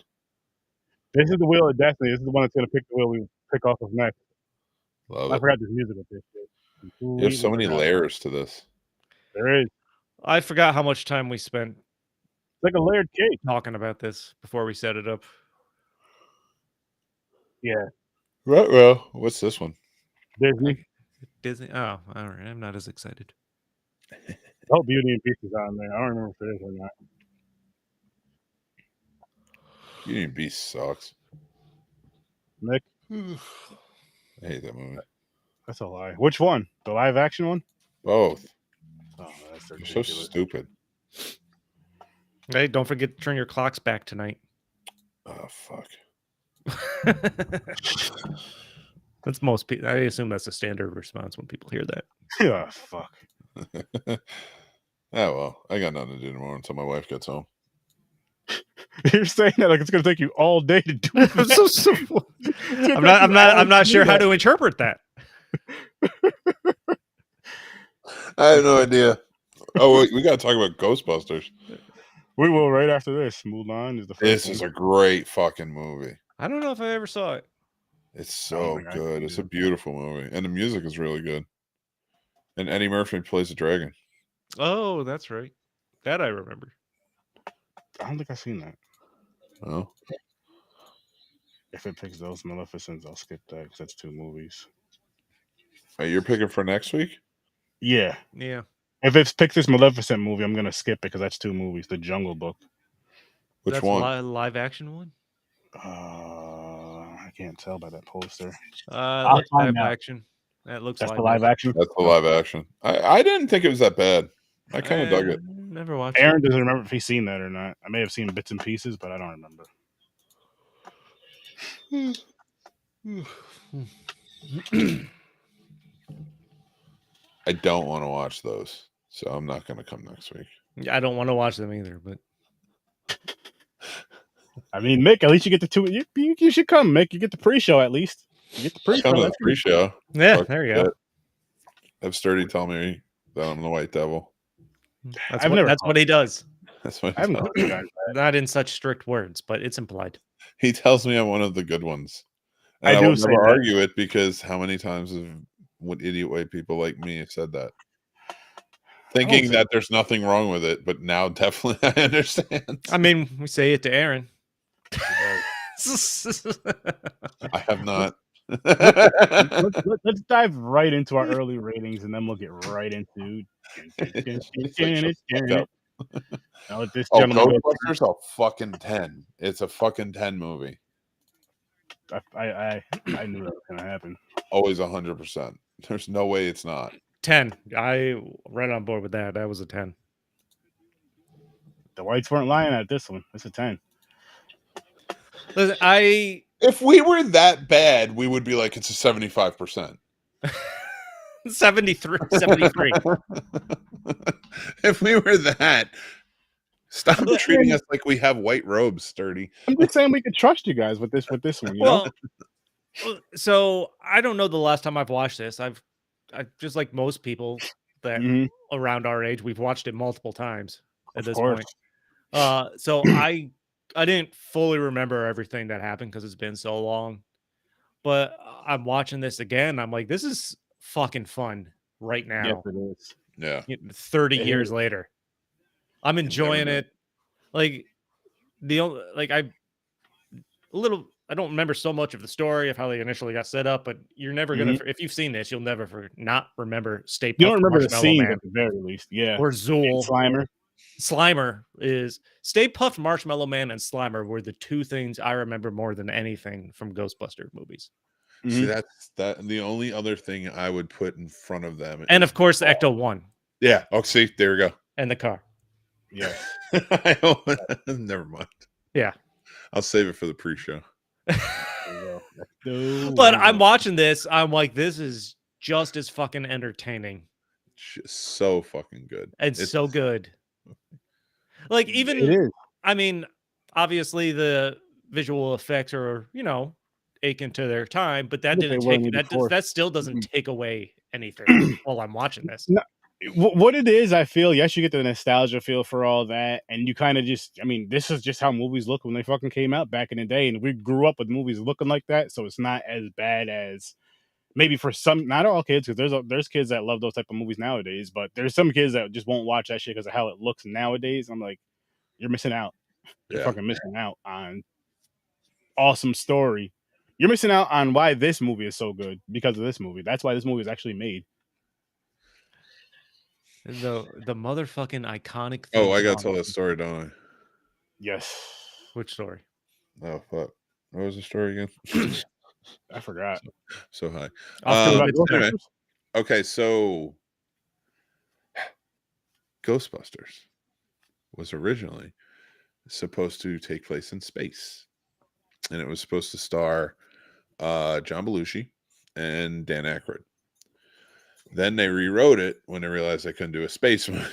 This is the Wheel of Destiny. This is the one that's gonna pick the wheel we pick off of next. Love I it. forgot there's music with this shit. There's so many layers to this. There is. I forgot how much time we spent. It's like a layered cake. Talking about this before we set it up. Yeah. Right. Well, what's this one? Disney. Oh, all right. I'm not as excited. Oh, Beauty and Beast is on there. I don't remember if it is or not. Beauty and Beast sucks. Nick, I hate that movie. That's a lie. Which one? The live action one? Both. Oh, that's They're so stupid. Hey, don't forget to turn your clocks back tonight. Oh fuck. That's most people. I assume that's a standard response when people hear that. Yeah, fuck. Oh well, I got nothing to do tomorrow until my wife gets home. You're saying that like it's gonna take you all day to do that. I'm not sure how to interpret that. I have no idea. Oh, wait, we got to talk about Ghostbusters. We will right after this. Mulan is the first This one. is a great fucking movie. I don't know if I ever saw it. It's so good. It's a beautiful movie, and the music is really good. And Eddie Murphy plays the dragon. Oh, that's right. That I remember. I don't think I've seen that. Oh. If it picks those Maleficents, I'll skip that because that's 2 movies. Oh, you're picking for next week? Yeah. Yeah. If it's picked this Maleficent movie, I'm gonna skip it because that's 2 movies. The Jungle Book. Which one? Live action one? I can't tell by that poster. Live action. That looks. That's the live action. That's the live action. I didn't think it was that bad. I kind of dug it. Never watched. Aaron doesn't remember if he's seen that or not. I may have seen bits and pieces, but I don't remember. I don't want to watch those, so I'm not going to come next week. Yeah, I don't want to watch them either, but I mean, Mick, at least you get the two. You should come, Mick. You get the pre-show at least. You get the pre-show. Come to the That's pretty pre-show. yeah, Fuck there you go. shit. Have Sturdy tell me that I'm the White Devil. That's what he does. That's what I haven't told you guys that. Not in such strict words, but it's implied. he tells me I'm one of the good ones. And I I do will say never that. argue it because how many times have idiot white people like me have said that? Thinking that there's nothing wrong with it, but now definitely I understand. I mean, we say it to Aaron. I have not. Let's dive right into our early ratings, and then we'll get right into. Now, this gentleman Ghostbusters a fucking 10. It's a fucking 10 movie. I knew that was gonna happen. Always 100%. There's no way it's not. 10. I right on board with that. That was a 10. The whites weren't lying at this one. It's a 10. Listen, if we were that bad, we would be like it's a 75%. 73. If we were that, stop treating us like we have white robes, Sturdy. I'm just saying we could trust you guys with this one. You know? So I don't know the last time I've watched this. I just like most people that around our age, we've watched it multiple times at this point. So I didn't fully remember everything that happened because it's been so long. But I'm watching this again. I'm like, this is fucking fun right now. Yes, it is. Yeah. 30 years later. I'm enjoying it. Like I don't remember so much of the story of how they initially got set up, but you're never gonna if you've seen this, you'll never not remember Stay Puft. You don't remember the scenes Man. at the very least, yeah. Or Zool. And Slimer is Stay Puft, Marshmallow Man, and Slimer were the two things I remember more than anything from Ghostbusters movies. See, that's the only other thing I would put in front of them. And of course, Ecto 1. Yeah. Oh, see, there we go. And the car. Yeah. Never mind. Yeah. I'll save it for the pre-show. But I'm watching this. I'm like, this is just as fucking entertaining. Just so fucking good. It's so good. Like, even, it is. I mean, obviously the visual effects are, akin to their time, but that didn't take that still doesn't take away anything while I'm watching this. No, what it is, I feel, yes, you get the nostalgia feel for all that, and you kind of just, I mean, this is just how movies look when they fucking came out back in the day, and we grew up with movies looking like that, so it's not as bad as maybe for some, not all kids, because there's kids that love those type of movies nowadays, but there's some kids that just won't watch that shit because of how it looks nowadays. I'm like, you're missing out. You're fucking missing out on awesome story. You're missing out on why this movie is so good because of this movie. That's why this movie is actually made. The motherfucking iconic thing. Oh, I gotta tell that story, don't I? Yes. Which story? Oh fuck. What was the story again? I forgot. So high. Anyway. Okay, so Ghostbusters was originally supposed to take place in space. And it was supposed to star John Belushi and Dan Aykroyd. Then they rewrote it when they realized they couldn't do a space movie.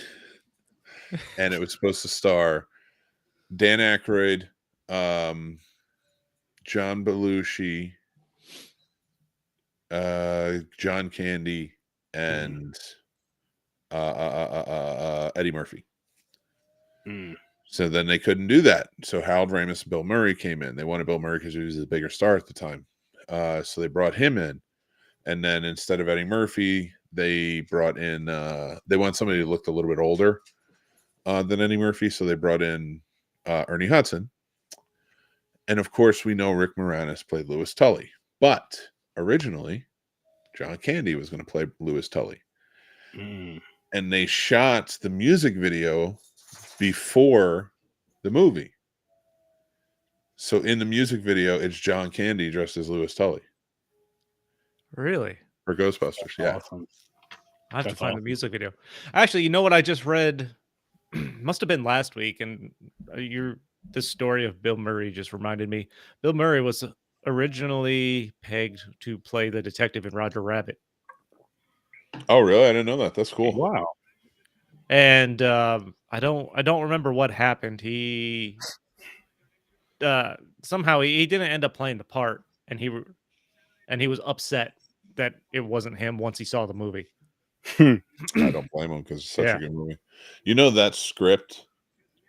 And it was supposed to star Dan Aykroyd, John Belushi, John Candy, and Eddie Murphy. So then they couldn't do that. So Harold Ramis and Bill Murray came in. They wanted Bill Murray because he was a bigger star at the time. So they brought him in. And then instead of Eddie Murphy, they brought in, they wanted somebody who looked a little bit older than Eddie Murphy. So they brought in Ernie Hudson. And of course, we know Rick Moranis played Louis Tully. But originally, John Candy was going to play Louis Tully. And they shot the music video before the movie. So in the music video, it's John Candy dressed as Louis Tully. Really? For Ghostbusters, yeah. Awesome. I have to find the music video. Actually, you know what I just read? Must have been last week, and this story of Bill Murray just reminded me. Bill Murray was originally pegged to play the detective in Roger Rabbit. Oh, really? I didn't know that. That's cool. Wow. And I don't remember what happened. He somehow he didn't end up playing the part, and he was upset that it wasn't him once he saw the movie. I don't blame him because it's such a good movie. You know that script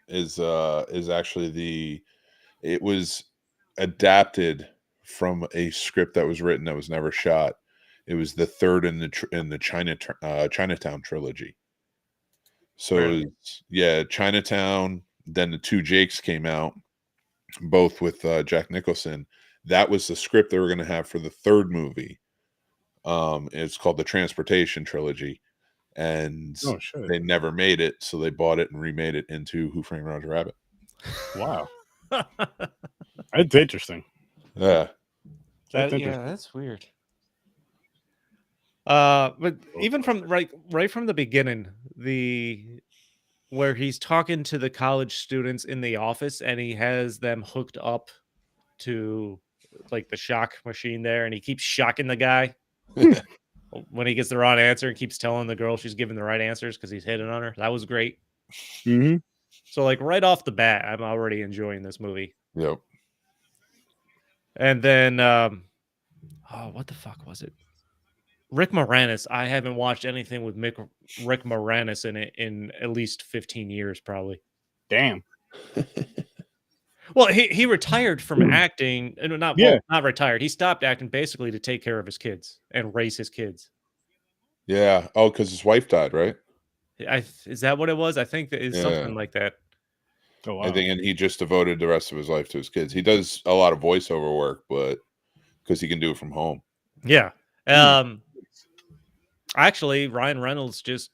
is actually it was adapted from a script that was written that was never shot. It was the third in the Chinatown trilogy. So Really? it was, yeah, Chinatown. Then the Two Jakes came out, both with Jack Nicholson. That was the script they were going to have for the third movie. It's called the Transportation trilogy, and Oh shit. they never made it, so they bought it and remade it into Who Framed Roger Rabbit. Wow. That's interesting. Yeah. That's interesting. That's weird. But even from right from the beginning, where he's talking to the college students in the office and he has them hooked up to like the shock machine there, and he keeps shocking the guy when he gets the wrong answer and keeps telling the girl she's giving the right answers because he's hitting on her. That was great. Mm-hmm. So like right off the bat, I'm already enjoying this movie. Yep. And then what the fuck was it? Rick Moranis. I haven't watched anything with Rick Moranis in it in at least 15 years, probably. Damn. Well, he retired from acting, and not retired. He stopped acting basically to take care of his kids and raise his kids. Yeah. Oh, because his wife died, right? Is that what it was? I think that is something like that. Oh, wow. I think, and he just devoted the rest of his life to his kids. He does a lot of voiceover work, but because he can do it from home. Yeah. Actually, Ryan Reynolds just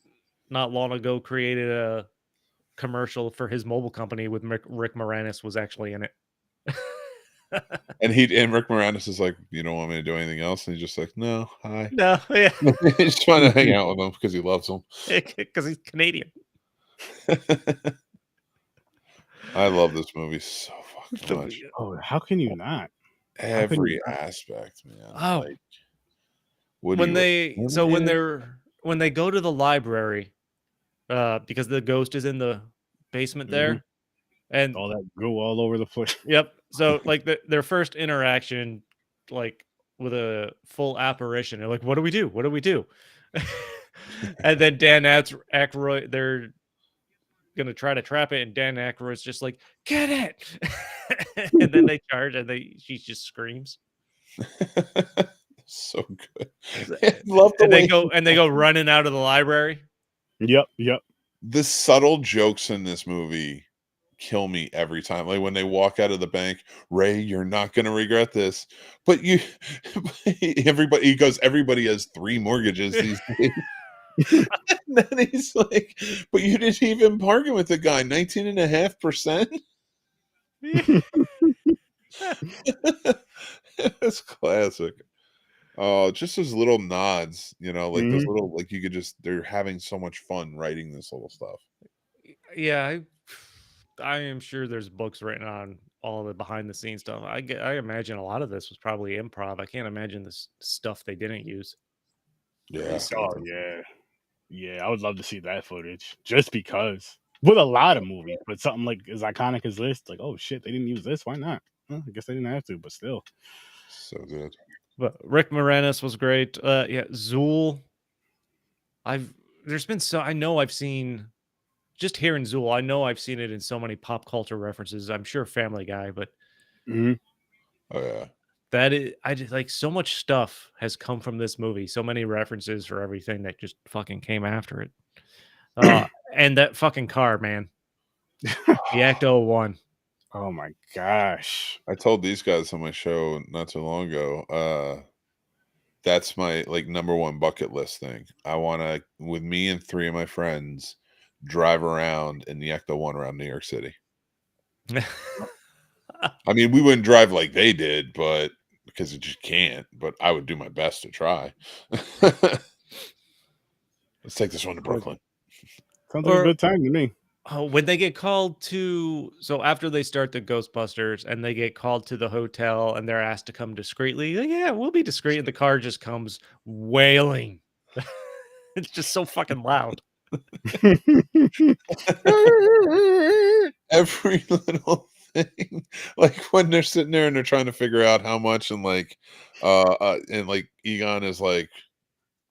not long ago created a commercial for his mobile company with Rick Moranis was actually in it. And Rick Moranis is like, you don't want me to do anything else? And he's just like, no, hi. No, yeah. He's trying to hang out with him because he loves him. Because he's Canadian. I love this movie so fucking much. Oh, how can you not? Every aspect, man. Oh, like, when they go to the library, because the ghost is in the basement there, and all that goo all over the place. Yep. So like their first interaction, like with a full apparition, they're like, "What do we do? What do we do?" And then Dan Aykroyd, they're gonna try to trap it, and Dan Aykroyd's just like, "Get it!" And then they charge, and she just screams. So good. I love the way they go running out of the library. Yep. The subtle jokes in this movie kill me every time. Like when they walk out of the bank, Ray, you're not going to regret this. But everybody has 3 mortgages these days. And then he's like, but you didn't even bargain with the guy, 19.5%. That's classic. Oh, just those little nods, like those little, like you could they're having so much fun writing this little stuff. Yeah, I am sure there's books written on all the behind the scenes stuff. I imagine a lot of this was probably improv. I can't imagine the stuff they didn't use. Yeah. Oh, yeah. Yeah, I would love to see that footage just because. With a lot of movies, but something like as iconic as this, like, oh shit, they didn't use this. Why not? Well, I guess they didn't have to, but still. So good. But Rick Moranis was great. Yeah, Zool. I know I've seen, just hearing Zool, I know I've seen it in so many pop culture references. I'm sure Family Guy, but oh yeah, I just like so much stuff has come from this movie. So many references for everything that just fucking came after it. And that fucking car, man. The Ecto 1. Oh my gosh. I told these guys on my show not too long ago. That's my number 1 bucket list thing. I want to, with me and 3 of my friends, drive around in the Ecto 1 around New York City. I mean, we wouldn't drive like they did, but because it just can't. But I would do my best to try. Let's take this one to Brooklyn. Sounds like a good time to me. When they get called to, so after they start the Ghostbusters and they get called to the hotel and they're asked to come discreetly, like, yeah, we'll be discreet. And the car just comes wailing. It's just so fucking loud. Every little thing, like when they're sitting there and they're trying to figure out how much, and like Egon is like,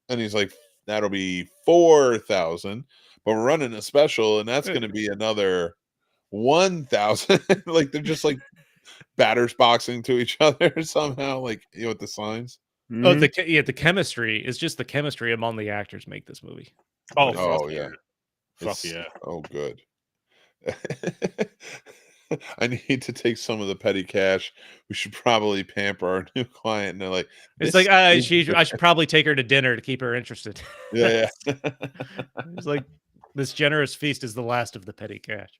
and he's like, that'll be 4,000, but we're running a special and that's going to be another 1,000. Like they're just like batters boxing to each other somehow, like, you know, with the signs. Oh, the chemistry is just the chemistry among the actors make this movie. Oh yeah, fuck yeah, oh good. I need to take some of the petty cash. We should probably pamper our new client. And they're like, it's like, I should probably take her to dinner to keep her interested. Yeah. It's like, this generous feast is the last of the petty cash.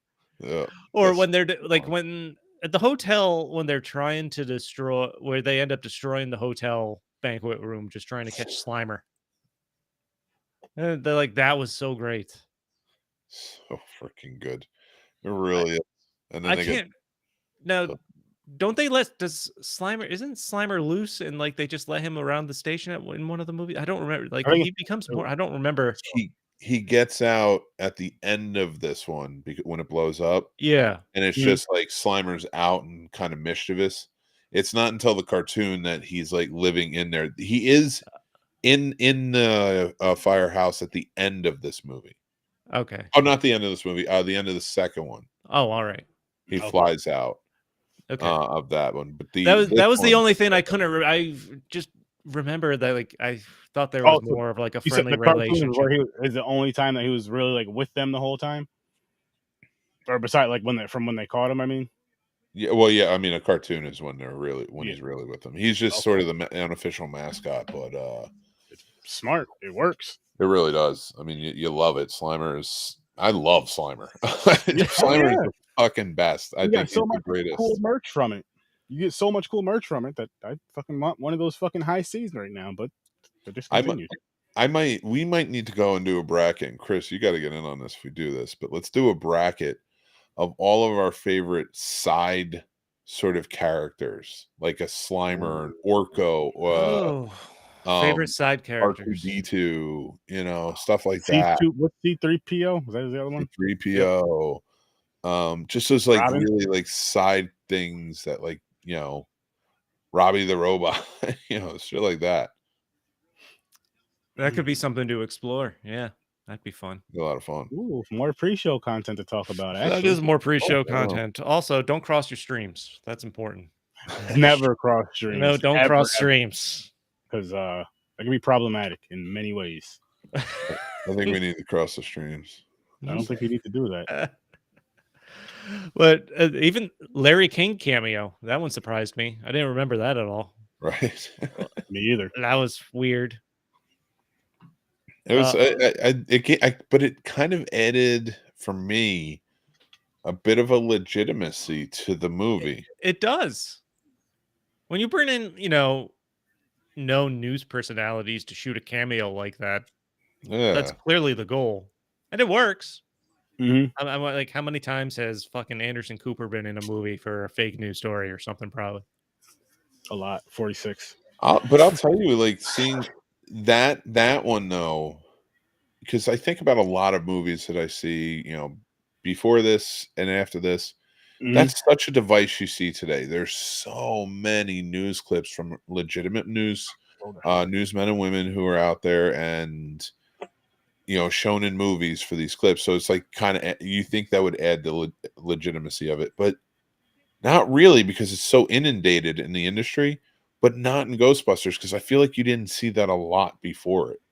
Yeah, or when they're like, when at the hotel, when they're trying to destroy, where they end up destroying the hotel banquet room, just trying to catch Slimer. And they're like, that was so great. So freaking good. It really is. And then I can't. Now, don't they does Slimer, isn't Slimer loose and like they just let him around the station in one of the movies? I don't remember. Like he becomes more. I don't remember. He gets out at the end of this one when it blows up. Yeah, and it's just like Slimer's out and kind of mischievous. It's not until the cartoon that he's like living in there. He is in the firehouse at the end of this movie. Okay. Oh, not the end of this movie. The end of the second one. Oh, all right. He flies out. Okay. Of that one, but that was the only thing I couldn't. I just remember that, like, I thought there was more of like a friendly relationship. Where he is the only time that he was really like with them the whole time, or besides like when they caught him. I mean, yeah, well, yeah. I mean, a cartoon is when he's really with them. He's just sort of the unofficial mascot, but it's smart. It works. It really does. I mean, you love it. I love Slimer. Slimer is the fucking best. I think so much cool merch from it. You get so much cool merch from it that I fucking want one of those fucking high C's right now, but they're discontinued. We might need to go and do a bracket. And Chris, you got to get in on this if we do this, but let's do a bracket of all of our favorite side sort of characters, like a Slimer, an Orko, favorite side characters, R2D2, you know, stuff like that. What's C3PO? Was that the other one? C3PO. Just those like Robin? Really like side things that, like, you know, Robbie the Robot, you know, shit like that. That could be something to explore. Yeah, that'd be fun. Be a lot of fun. Ooh, more pre-show content to talk about. Actually. That is more pre-show content. Also, don't cross your streams. That's important. Never cross streams. No, don't cross streams. Because that can be problematic in many ways. I think we need to cross the streams. I don't think you need to do that. But even Larry King cameo, that one surprised me. I didn't remember that at all. Right. Me either. That was weird. It was, but it kind of added for me a bit of a legitimacy to the movie. It does. When you bring in, you know, known news personalities to shoot a cameo like that, that's clearly the goal, and it works. Mm-hmm. I'm like, how many times has fucking Anderson Cooper been in a movie for a fake news story or something? Probably a lot. 46. But I'll tell you, like, seeing that one though, because I think about a lot of movies that I see, you know, before this and after this. That's such a device you see today. There's so many news clips from legitimate newsmen and women who are out there and, you know, shown in movies for these clips. So it's like kind of, you think that would add the legitimacy of it, but not really, because it's so inundated in the industry, but not in Ghostbusters, because I feel like you didn't see that a lot before it.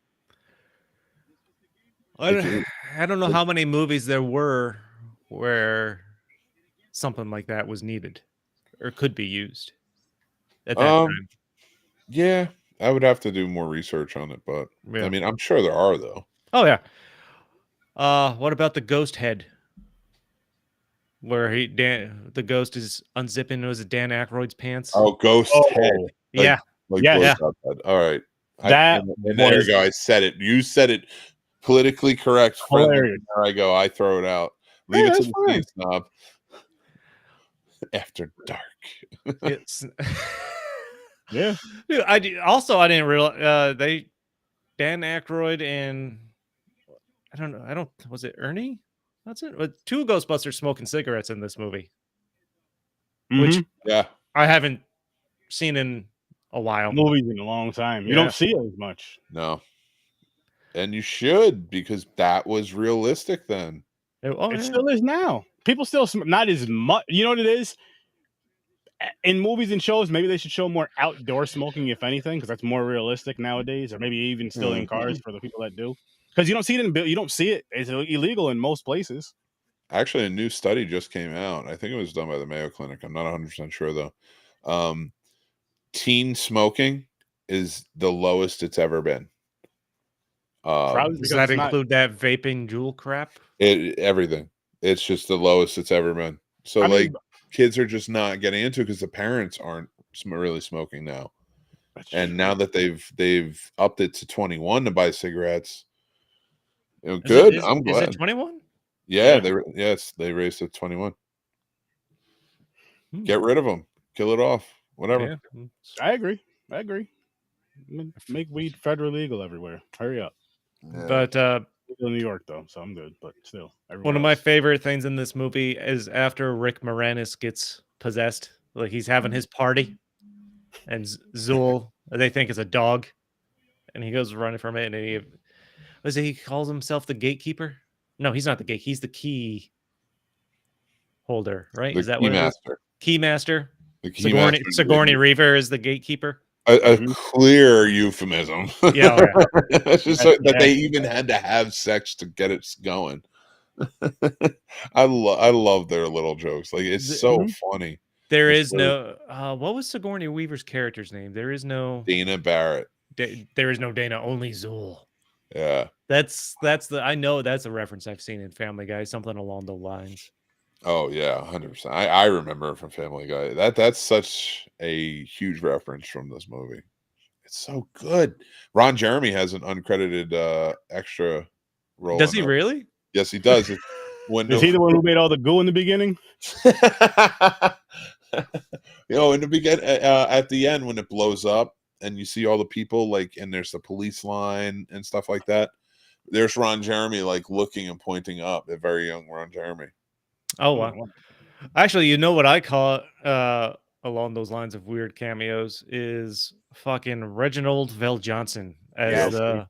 I don't know how many movies there were where something like that was needed or could be used at that time. Yeah, I would have to do more research on it, but I mean, I'm sure there are, though. Oh yeah. What about the ghost head, where the ghost is unzipping? Was it Dan Aykroyd's pants? Oh, ghost head. Yeah. All right. There you go. I said it. You said it politically correct. There I go. I throw it out. Leave it to the scene, snob. After dark. It's yeah. Dude, I didn't realize Dan Dan Aykroyd and I don't know. Was it Ernie? That's it. But 2 Ghostbusters smoking cigarettes in this movie, which Yeah. I haven't seen in a while. Movies in a long time. You Yeah. don't see it as much. No. And you should, because that was realistic then. It still is now. People still not as much. You know what it is? In movies and shows, maybe they should show more outdoor smoking, if anything, because that's more realistic nowadays. Or maybe even still in cars for the people that do. Because you don't see it you don't see it. It's illegal in most places. Actually, a new study just came out. I think it was done by the Mayo Clinic. I'm not 100% sure though. Teen smoking is the lowest it's ever been. Does that include that vaping jewel crap? Everything. It's just the lowest it's ever been. So kids are just not getting into it because the parents aren't really smoking now. And now that they've upped it to 21 to buy cigarettes, good. I'm glad. Is it 21? Yeah, they raised it to 21. Get rid of them. Kill it off. Whatever. Yeah. I agree. Make weed federally legal everywhere. Hurry up. Yeah. But in New York though, so I'm good. But still, one of my favorite things in this movie is after Rick Moranis gets possessed, like he's having his party, and Zool they think is a dog, and he goes running from it, and he calls himself the gatekeeper. No, he's not the gate. He's the key holder, right? Is that what it is? Keymaster. Sigourney Weaver is the gatekeeper. A clear euphemism. Yeah. It's just that they even had to have sex to get it going. I love their little jokes. Like it's so funny. There is no what was Sigourney Weaver's character's name? There is no Dana Barrett. There is no Dana, only Zool. Yeah. That's I know that's a reference I've seen in Family Guy, something along those lines. Oh yeah, 100%. I remember it from Family Guy. That's such a huge reference from this movie. It's so good. Ron Jeremy has an uncredited extra role. Does he really? Yes, he does. Is he the one who made all the goo in the beginning? In the beginning, at the end when it blows up and you see all the people and there's the police line and stuff like that. There's Ron Jeremy looking and pointing up at very young Ron Jeremy. Oh wow! Actually, you know what I call it along those lines of weird cameos is fucking Reginald VelJohnson as the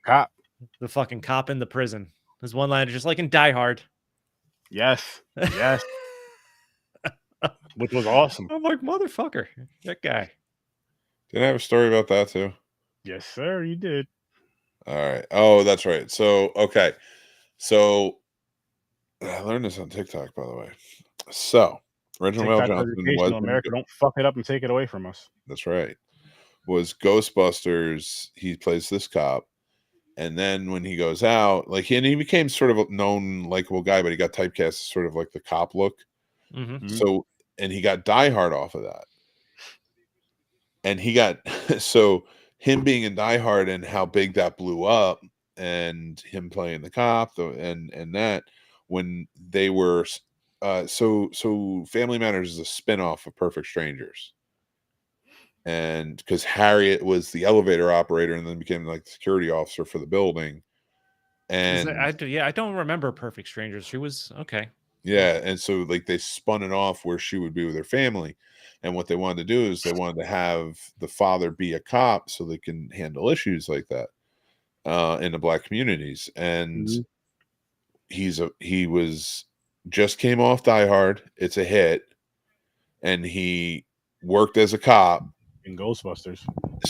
cop, the fucking cop in the prison. There's one line just like in Die Hard. Yes, which was awesome. I'm like, motherfucker, that guy. Did I have a story about that too? Yes, sir, you did. All right. Oh, that's right. So okay, so. I learned this on TikTok, by the way. So, Reginald VelJohnson was America. Don't fuck it up and take it away from us. That's right. Was Ghostbusters. He plays this cop, and then when he goes out, and he became sort of a known, likable guy, but he got typecast as sort of like the cop look. So, and he got Die Hard off of that, and he got so him being in Die Hard and how big that blew up, and him playing the cop, and that. When they were so Family Matters is a spinoff of Perfect Strangers, and because Harriet was the elevator operator and then became the security officer for the building, and I don't remember Perfect Strangers. She was okay. Yeah, and so they spun it off where she would be with her family, and what they wanted to do is they wanted to have the father be a cop so they can handle issues like that in the Black communities, and. He was just came off Die Hard. It's a hit, and he worked as a cop in Ghostbusters.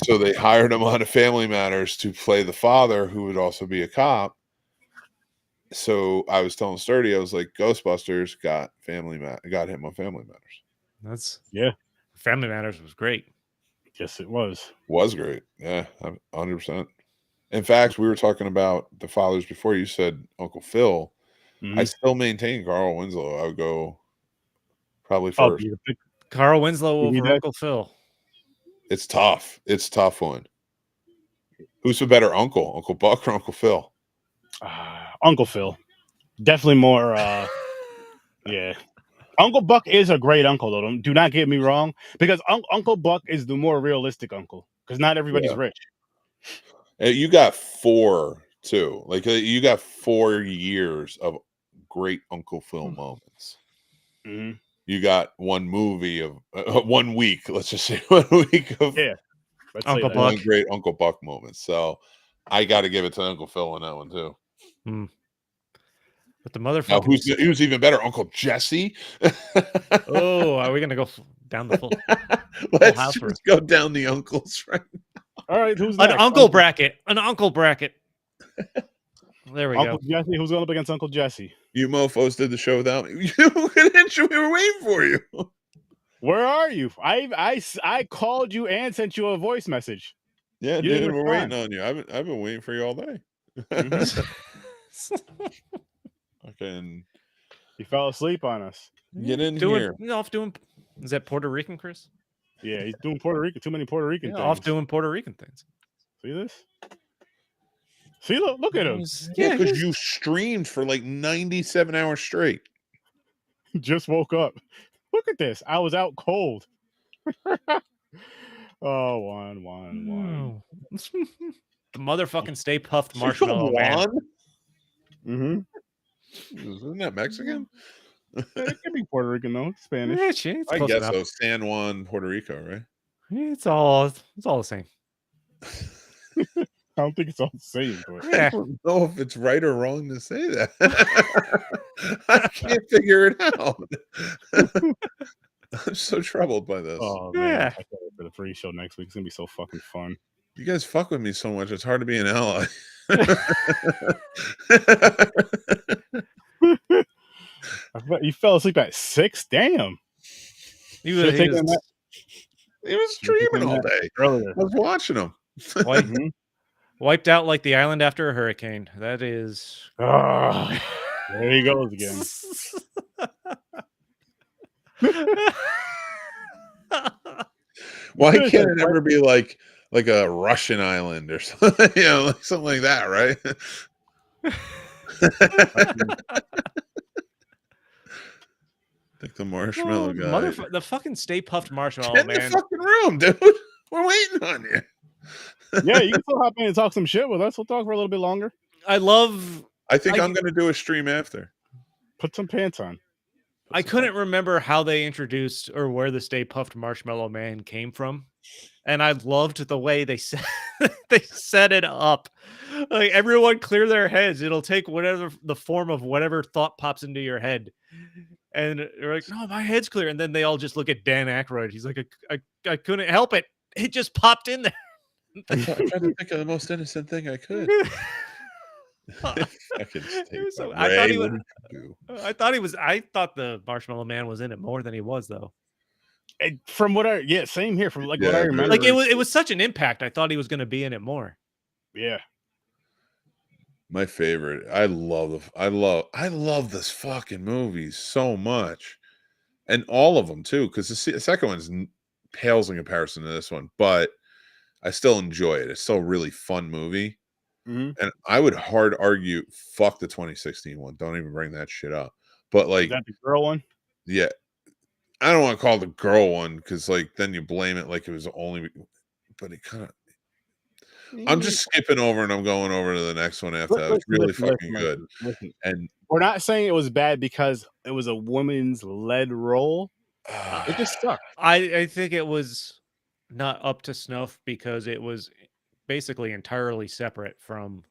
So they hired him on a Family Matters to play the father, who would also be a cop. So I was telling Sturdy, I was like, Ghostbusters got got him on Family Matters. Family Matters was great. Yes, it was. Was great. Yeah, 100%. In fact, we were talking about the fathers before. You said Uncle Phil. I still maintain Carl Winslow. I would go probably first. Carl Winslow over Uncle Phil. It's tough. It's a tough one. Who's the better uncle? Uncle Buck or Uncle Phil? Uncle Phil. Definitely more. Yeah. Uncle Buck is a great uncle, though. Do not get me wrong. Because Uncle Buck is the more realistic uncle. Because not everybody's rich. You got 4 too. Like you got 4 years of great Uncle Phil moments. Mm-hmm. You got one movie of 1 week. Let's just say 1 week of Uncle Buck. one great Uncle Buck moments. So I got to give it to Uncle Phil on that one too. But the motherfucker, who's even better, Uncle Jesse? Oh, are we gonna go down the full? Let's just go down the uncles right now. All right, who's an next? uncle bracket? An uncle bracket. There we Uncle go. Jesse. Who's going up against Uncle Jesse? You mofos did the show without me. We were waiting for you. Where are you? I called you and sent you a voice message. Yeah, dude, we're waiting on you. I've been waiting for you all day. Fucking, you fell asleep on us. Get in here. Off doing. Is that Puerto Rican, Chris? Yeah, he's doing Puerto Rican. Too many Puerto Rican things. Off doing Puerto Rican things. See this? See, look at him. Yeah, because you streamed for like 97 hours straight. Just woke up. Look at this. I was out cold. Oh, one. The motherfucking Stay Puffed Marshmallow Man. Mm-hmm. Isn't that Mexican? It could be Puerto Rican though. Spanish. Yeah, it's I close guess enough. so. San Juan, Puerto Rico, right? It's all the same. I don't think it's all the same. But... I don't know if it's right or wrong to say that. I can't figure it out. I'm so troubled by this. Oh man, I can't wait for the free show next week. It's gonna be so fucking fun. You guys fuck with me so much. It's hard to be an ally. You fell asleep at 6. Damn. He was streaming all day. Earlier. I was watching him. Wiped out like the island after a hurricane. That is. There he goes again. Why can't it ever be like a Russian island or something? You know, like something like that, right? Like the marshmallow guy. The fucking Stay Puffed Marshmallow Get Man. in the fucking room, dude. We're waiting on you. Yeah, you can still hop in and talk some shit with us. We'll talk for a little bit longer. I think I'm going to do a stream after. Put some pants on. I couldn't remember how they introduced or where the Stay Puffed Marshmallow Man came from, and I loved the way they set it up. Like, everyone clear their heads. It'll take whatever the form of whatever thought pops into your head, and they're like, "No, my head's clear." And then they all just look at Dan Aykroyd. He's like, "I couldn't help it. It just popped in there." I tried to think of the most innocent thing I could. I thought the Marshmallow Man was in it more than he was, though. And from what same here. From what I remember, like it was such an impact. I thought he was going to be in it more. Yeah, my favorite. I love this fucking movie so much, and all of them too. Because the second one's pales in comparison to this one, but I still enjoy it. It's still a really fun movie. Mm-hmm. And I would hard argue, fuck the 2016 one. Don't even bring that shit up. But like, is that the girl one? Yeah, I don't want to call it the girl one because like then you blame it like it was only. But it kind of. I'm just skipping over and I'm going over to the next one after that. It's really fucking good. And we're not saying it was bad because it was a woman's led role. It just sucked. I think it was not up to snuff because it was basically entirely separate from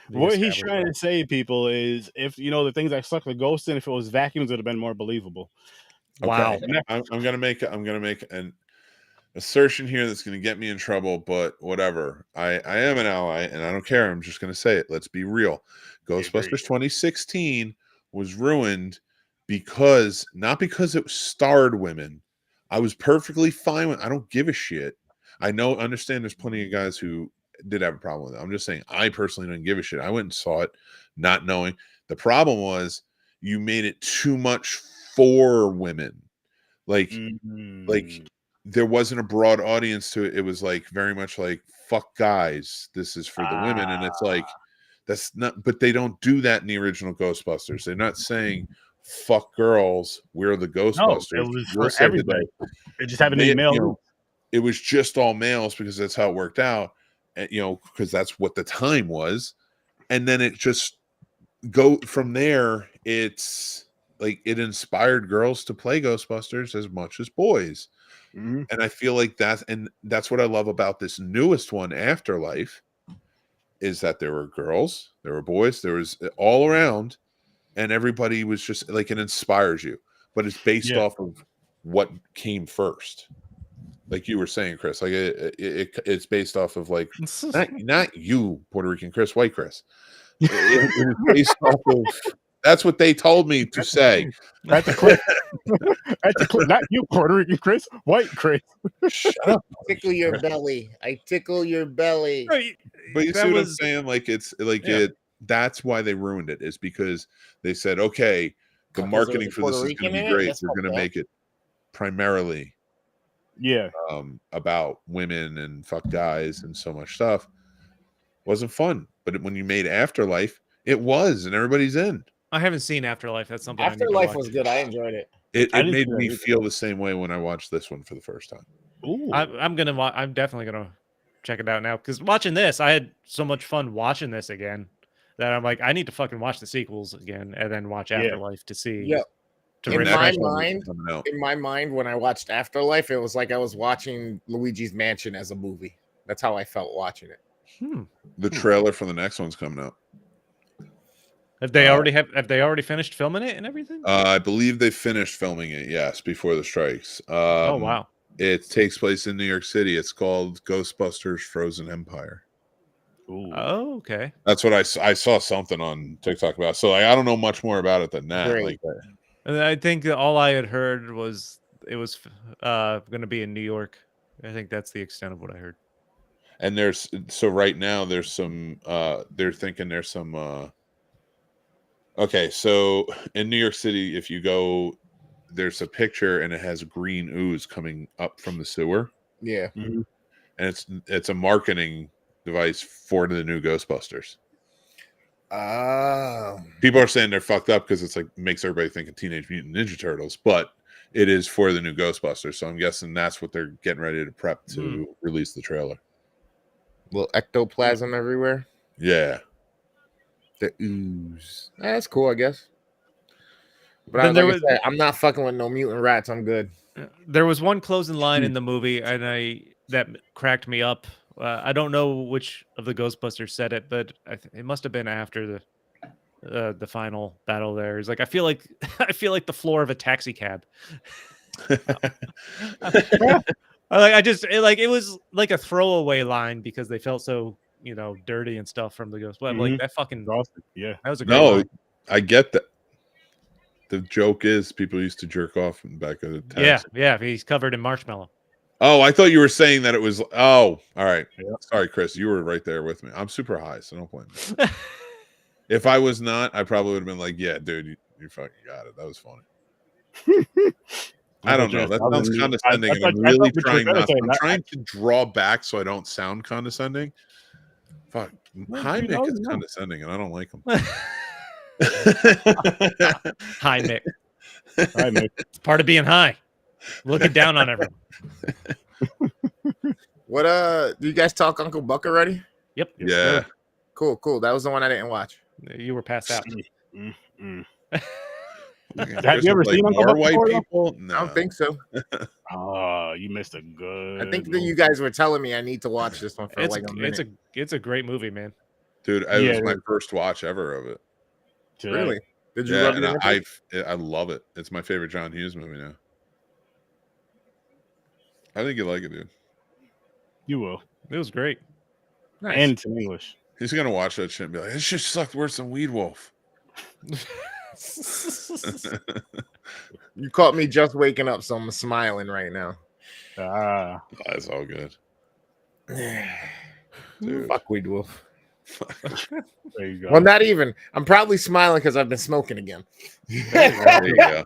what he's trying to say, people, is if the things that suck the ghost in, if it was vacuums, it would have been more believable. Wow. Okay. I'm gonna make an assertion here that's gonna get me in trouble, but whatever. I am an ally and I don't care. I'm just gonna say it. Let's be real. Ghostbusters 2016 was ruined not because it starred women. I was perfectly fine with. I don't give a shit. I understand there's plenty of guys who did have a problem with it. I'm just saying I personally didn't give a shit. I went and saw it not knowing. The problem was you made it too much for women. Like there wasn't a broad audience to it. It was like very much like fuck guys. This is for the women. And it's like that's not, but they don't do that in the original Ghostbusters. They're not saying fuck girls, we're the Ghostbusters. No, it was for everybody. It just happened to be male. It was just all males because that's how it worked out. you know, because that's what the time was. And then it just go from there. It's like it inspired girls to play Ghostbusters as much as boys. Mhm. And I feel like that's what I love about this newest one, Afterlife, is that there were girls, there were boys, there was all around, and everybody was just like, it inspires you, but it's based off of what came first. Like you were saying, Chris, like it's based off of like not you, Puerto Rican Chris, white Chris. It was based off of, that's what they told me to say. That's a clip. That's a clip. Not you, Puerto Rican Chris, white Chris. Shut up. Tickle your belly. I tickle your belly. Right. But you That see what I'm was- saying? Like it's like Yeah. that's why they ruined it, is because they said, okay, the Because marketing there for was a this is Puerto going to Rican be in it? great. That's They're going to fucked up. make it primarily Yeah. about women and fuck guys and so much stuff. Wasn't fun. But when you made Afterlife, it was, and everybody's in. I haven't seen Afterlife. That's something I need to Afterlife watch. was good. I enjoyed it. It I didn't made see that me either. feel the same way when I watched this one for the first time. Ooh. I'm definitely gonna check it out now, because watching this, I had so much fun watching this again that I'm like, I need to fucking watch the sequels again and then watch Yeah. Afterlife to see. Yeah. To In And my next one is mind- coming out. In my mind, when I watched Afterlife, it was like I was watching Luigi's Mansion as a movie. That's how I felt watching it. The trailer for the next one's coming out. Have they already finished filming it and everything? I believe they finished filming it, yes, before the strikes. Oh wow. It takes place in New York City. It's called Ghostbusters Frozen Empire. Ooh. Oh, okay. That's what I saw something on TikTok about. So like, I don't know much more about it than that. Great. Like, And I think that all I had heard was it was going to be in New York. I think that's the extent of what I heard. and right now there's some they're thinking there's some okay, so in New York City, if you go, there's a picture and it has green ooze coming up from the sewer, Yeah. Mhm. and it's a marketing device for the new Ghostbusters. People are saying they're fucked up because it's like makes everybody think of Teenage Mutant Ninja Turtles, but it is for the new Ghostbusters. So I'm guessing that's what they're getting ready to prep to release the trailer. Little ectoplasm everywhere. Yeah. The ooze. That's cool, I guess. But Then like I said, I'm not fucking with no mutant rats. I'm good. There was one closing line in the movie, and that cracked me up. I don't know which of the Ghostbusters said it, but it must have been after the final battle. There, it's like I feel like the floor of a taxi cab. It was like a throwaway line because they felt so dirty and stuff from the Ghost. But like that fucking Yeah, that was a great No, line. I get that. The joke is people used to jerk off in the back of the taxi. Yeah, he's covered in marshmallow. Oh, I thought you were saying that it was. Oh, all right. Yeah. Sorry, Chris. You were right there with me. I'm super high, so don't blame me. If I was not, I probably would have been like, "Yeah, dude, you fucking got it. That was funny." I don't know. That sounds condescending, and I'm really trying not. I'm trying to draw back so I don't sound condescending. Fuck, Hi Mick is condescending, and I don't like him. High Mick. Hi, Mick. It's part of being high. Looking down on everyone. What do you guys talk Uncle Buck already? Yep. Yeah. Cool. That was the one I didn't watch. You were passed out. Have you ever seen Uncle more Buck white before, though? people? No. I don't think so. Oh, you missed a good. I think that you guys were telling me I need to watch this one for It's like a minute. it's a great movie, man. Dude, it was my first watch ever of it. Really? Did you Yeah, rub and it in? I love it. It's my favorite John Hughes movie now. I think you like it, dude. You will. It was great. Nice. And it's in English. He's gonna watch that shit and be like, "This shit sucked worse than Weed Wolf." You caught me just waking up, so I'm smiling right now. That's all good. Dude. Fuck Weed Wolf. There you go. Well, not even. I'm probably smiling because I've been smoking again. There you go.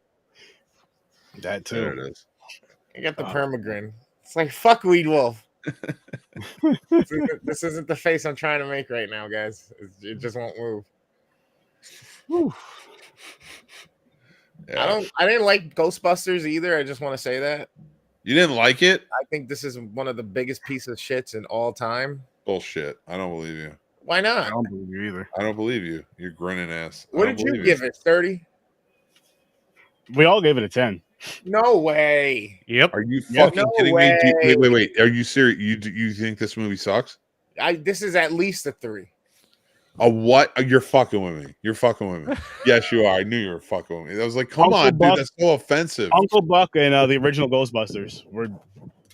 That too. There it is. I got the permagrin. It's like fuck Weed Wolf. This isn't the face I'm trying to make right now, guys. It just won't move. Yeah. I didn't like Ghostbusters either. I just want to say that. You didn't like it? I think this is one of the biggest pieces of shits in all time. Bullshit. I don't believe you. Why I not? don't believe you either. I don't believe you. You're grinning ass. What I don't did you believe give it? 30? We all gave it a 10. No way. Yep. Are you Yeah. fucking No kidding me? way. Wait. Are you serious? You think this movie sucks? This is at least a 3. A what? You're fucking with me. You're fucking with me. Yes, you are. I knew you were fucking with me. I was like, come Uncle on, Buck- dude. That's so offensive. Uncle Buck and the original Ghostbusters. We're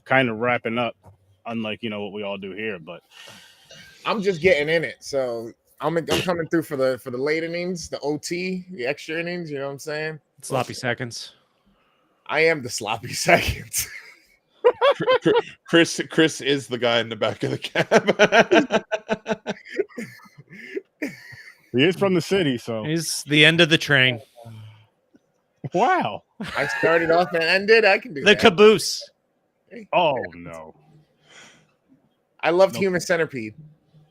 kind of wrapping up, unlike what we all do here. But I'm just getting in it. So I'm coming through for the late innings, the OT, the extra innings. You know what I'm saying? Sloppy seconds. I am the sloppy seconds. Chris is the guy in the back of the cab. he is from the city, so He's the end of the train. wow. I started off and ended. I can do The that. caboose. Oh no. I loved Nope. Human Centipede.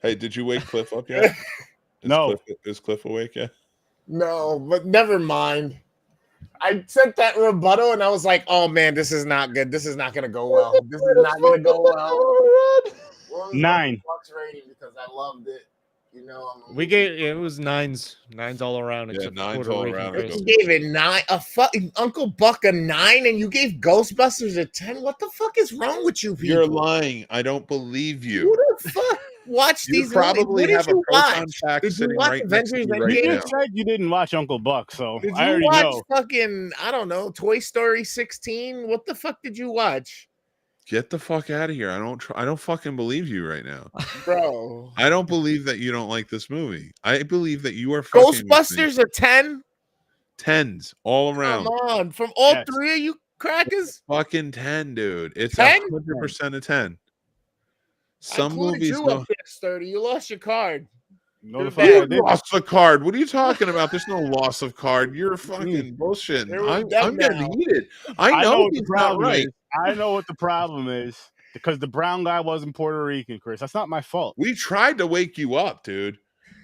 Hey, did you wake Cliff up yet? No. Is Cliff awake yet? No, but never mind. I sent that rebuttal and I was like, oh man, this is not good. This is not gonna go well. This is not gonna go well. What was 9. Bucks rating because I loved it. You know, We gave it was nines all around. Yeah, Except for 9s Puerto all Rican around. Chris. you gave it 9. A fucking Uncle Buck a 9, and you gave Ghostbusters a 10. What the fuck is wrong with you people? You're lying. I don't believe Who you. the fuck watched You these? probably movies? What have did a you proton watch? pack Did you sitting watch right next to Avengers you Endgame? right You now. just said you didn't watch Uncle Buck, so Did I you already watch know. fucking, I don't know, Toy Story 16? What the fuck did you watch? Get the fuck out of here. I don't fucking believe you right now. Bro. I don't believe that you don't like this movie. I believe that you are fucking with me. Ghostbusters a 10? 10s all Come around. on. From all Yes. 3 of you crackers? Fucking 10, dude. It's 10? 100% a 10. I Some included movies you don't. up there, Sturdy. You lost your card. No, the You fuck I You didn't. lost the card. What are you talking about? There's no loss of card. You're fucking bullshitting. There was them I'm getting now. heated. I know what the he's not problem right. is. I know what the problem is because the brown guy wasn't Puerto Rican, Chris. That's not my fault. We tried to wake you up, dude.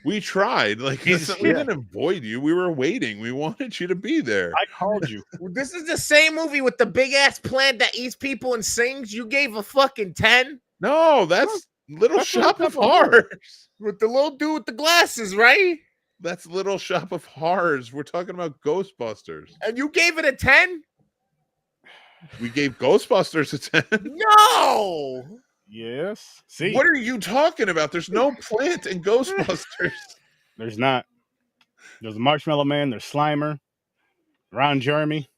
We tried. Like we didn't avoid you. We were waiting. We wanted you to be there. I called you. This is the same movie with the big ass plant that eats people and sings. You gave a fucking 10 No, that's Little That's what Shop it's of up for. Horrors. with the little dude with the glasses, right? That's Little Shop of Horrors. We're talking about Ghostbusters. And you gave it a 10? We gave Ghostbusters a 10. No. Yes. See, What are you talking about? There's no plant in Ghostbusters. there's not. There's a Marshmallow Man. There's Slimer. Ron Jeremy.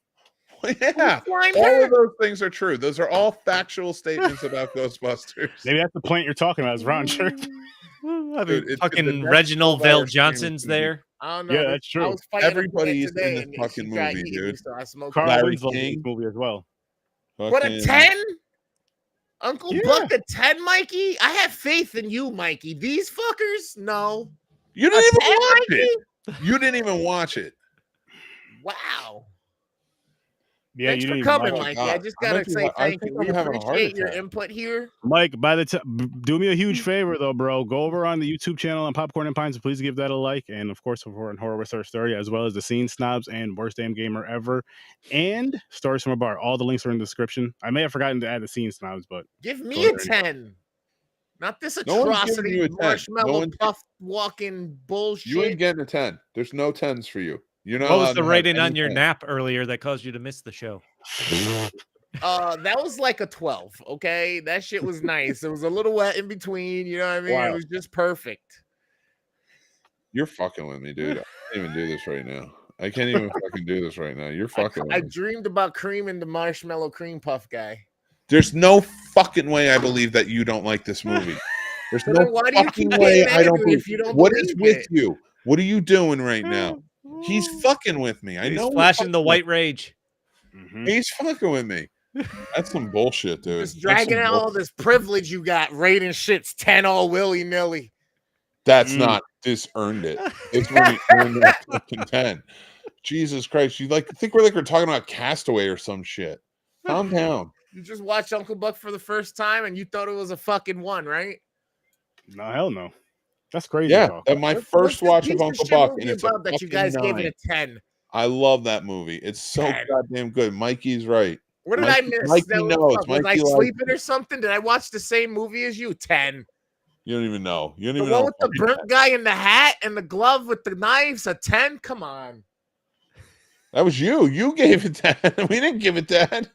Yeah. All of those things are true. Those are all factual statements about Ghostbusters. Maybe that's the plant you're talking about. Is Ron Jeremy? Dude, it's Fucking the next Reginald 12 Vale hours Johnson's streaming there. I don't know. Yeah, that's I true. was fighting Everybody's today in this and fucking she tried movie, eating me, dude. so I smoked Carl Larry Winslow in King. this movie as well. What, a Fucking- 10? Uncle Yeah. Buck a 10, Mikey? I have faith in you, Mikey. These fuckers? No. You A didn't even 10, watch Mikey? it. You didn't even watch it. Wow. Yeah, Thanks you for didn't coming, watch it. Mikey. I just gotta say I thank think you. We I'm having a heart appreciate your attack. input here. Mike, by the time, do me a huge favor though, bro. Go over on the YouTube channel on Popcorn and Pints. Please give that a like, and of course, over on Horror with Our Story, as well as the Scene Snobs and Worst Damn Gamer Ever, and Stories from a Bar. All the links are in the description. I may have forgotten to add the Scene Snobs, but Give me Go a ahead. 10. Not this No one's giving atrocity you a 10. marshmallow No one's- puff walking bullshit. You ain't getting a 10. There's no 10s for you. You're not What allowed was the to have rating on any your 10s. nap earlier that caused you to miss the show? That was like a 12. Okay, that shit was nice. It was a little wet in between. You know what I mean? Wow. It was just perfect. You're fucking with me, dude. I can't even do this right now. I can't even fucking do this right now. You're fucking I with me. dreamed about creaming the marshmallow cream puff guy. There's no fucking way I believe that you don't like this movie. There's So no then why do you fucking keep way getting I don't angry believe. if you don't What is believe with it? you? What are you doing right now? He's fucking with me. I He's know flashing the fucking- white rage. Mhm. He's fucking with me. That's some bullshit, dude. Just That's dragging some out all bullshit. this privilege you got, rating shits 10 all willy nilly. That's Mm. not this earned it. It's really earned that fucking 10. Jesus Christ. You think we're talking about Castaway or some shit. Calm down. You just watched Uncle Buck for the first time and you thought it was a fucking 1, right? No, hell no. That's crazy Yeah, talk. my What's first this watch piece of Uncle shit Buck, movie and it's a about that you guys fucking gave it 9. a 10. I love that movie. It's so 10. goddamn good. Mikey's right. What did Mikey- I miss? Mikey That was knows. fuck. Was I Mikey likes sleeping it. or something? Did I watch the same movie as you? 10. You don't even know. You don't The even one know. with the burnt guy in the hat and the glove with the knives, a 10? Come on. That was you. You gave it 10. We didn't give it 10.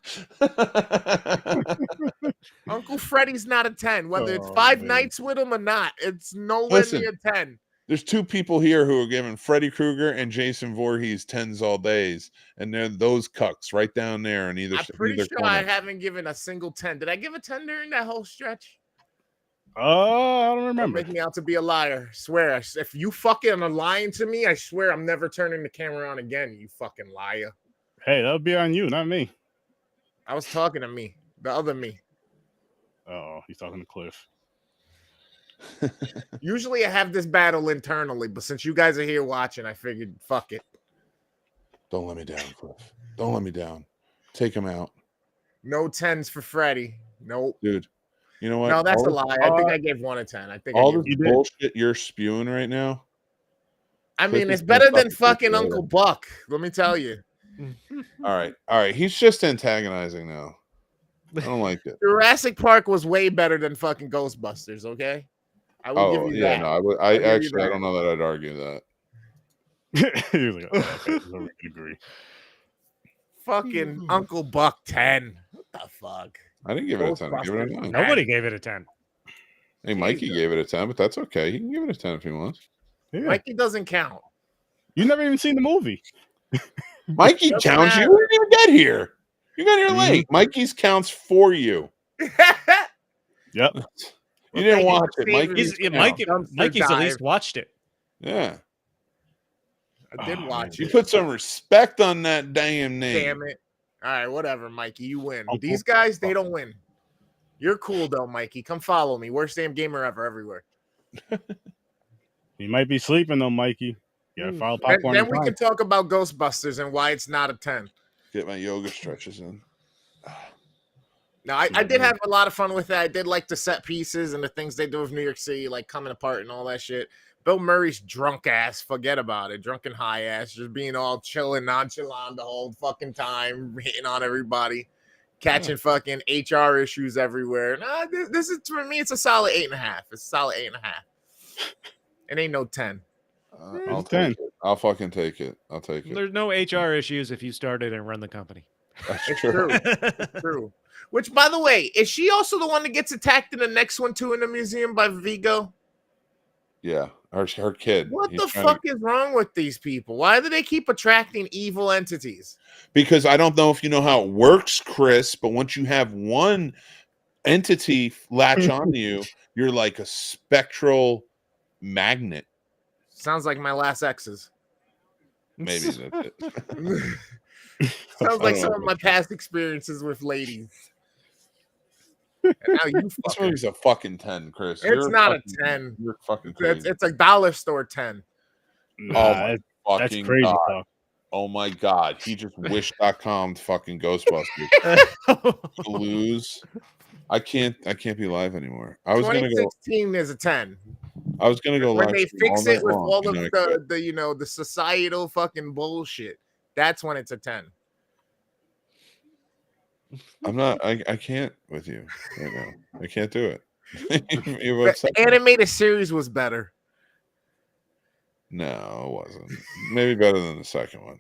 Uncle Freddy's not a 10. Whether it's Oh, 5 man. nights with him or not, it's nowhere Listen. near 10. There's 2 people here who are giving Freddy Krueger and Jason Voorhees 10s all days, and they're those cucks right down there in either. I'm pretty either sure corner. I haven't given a single 10. Did I give a 10 during that whole stretch? I don't Don't remember. make me out to be a liar. Swear. If you fucking are lying to me, I swear I'm never turning the camera on again, you fucking liar. Hey, that would be on you, not me. I was talking to me. The other me. Oh, he's talking to Cliff. Usually I have this battle internally, but since you guys are here watching, I figured, fuck it. Don't let me down, Cliff. Don't let me down. Take him out. No 10s for Freddy. Nope. Dude. You know what? No, that's a All- lie. I think I gave 1 a 10. I think all I this gave bullshit you're spewing right now. I mean, Cliff it's is gonna better than fucking fucking take Uncle Buck. Let me tell you. All right. He's just antagonizing now. I don't like it. Jurassic Park was way better than fucking Ghostbusters, okay? I will Oh give you yeah, that. no, I would. I'll give you I that. don't know that I'd argue that. He was like, oh, okay, so we can agree. Fucking Uncle Buck 10. What the fuck? I didn't give it a 10. I give it a 9. Nobody gave it a 10. Hey, Mikey gave it a 10, but that's okay. He can give it a 10 if he wants. Yeah. Mikey doesn't count. You never even seen the movie. Mikey Doesn't counts. You matter. didn't even get here. You got here Mhm. late. Mikey's counts for you. Yep. You didn't thank you watch for it. saving Mikey's me. Mikey's Dumpster at least dive. watched it. Yeah. I did watch You it. put some respect on that damn name. Damn it. All right, whatever, Mikey. You win. Uncle These guys, they don't win. You're cool, though, Mikey. Come follow me. Worst damn gamer ever everywhere. He might be sleeping though, Mikey. You gotta follow popcorn. Then we can talk about Ghostbusters and why it's not a 10. Get my yoga stretches in. Now, I did have a lot of fun with that. I did like the set pieces and the things they do with New York City, like coming apart and all that shit. Bill Murray's drunk ass, forget about it. Drunk and high ass, just being all chill and nonchalant the whole fucking time, hitting on everybody, catching fucking HR issues everywhere. Nah, this is, for me, it's a solid 8.5. It's a solid 8.5. It ain't no 10. I'll It's 10. take it. I'll fucking take it. I'll take it. There's no HR issues if you started and run the company. That's It's true. true. It's true. Which, by the way, is she also the one that gets attacked in the next one too in the museum by Vigo? Yeah. Her kid. What He's the trying fuck is wrong with these people? Why do they keep attracting evil entities? Because I don't know if you know how it works, Chris, but once you have one entity latch onto you, you're like a spectral magnet. Sounds like my last exes. Maybe that's it. Sounds like some of my past experiences with ladies. And now you This fucking, movie's a fucking 10, Chris. it's not a 10. You're fucking crazy. It's a dollar store 10. Nah, Oh my that's fucking crazy God. talk. Oh my God. He just wish.com fucking Ghostbusters. To lose. I can't be live anymore. I was gonna go 2016 is a 10. live When they stream fix all it night with long, all of and I quit. the societal fucking bullshit, that's when it's a 10. I'm not I can't with you right now. I can't do it. You've The upset me. animated series was better. No, it wasn't. Maybe better than the second one.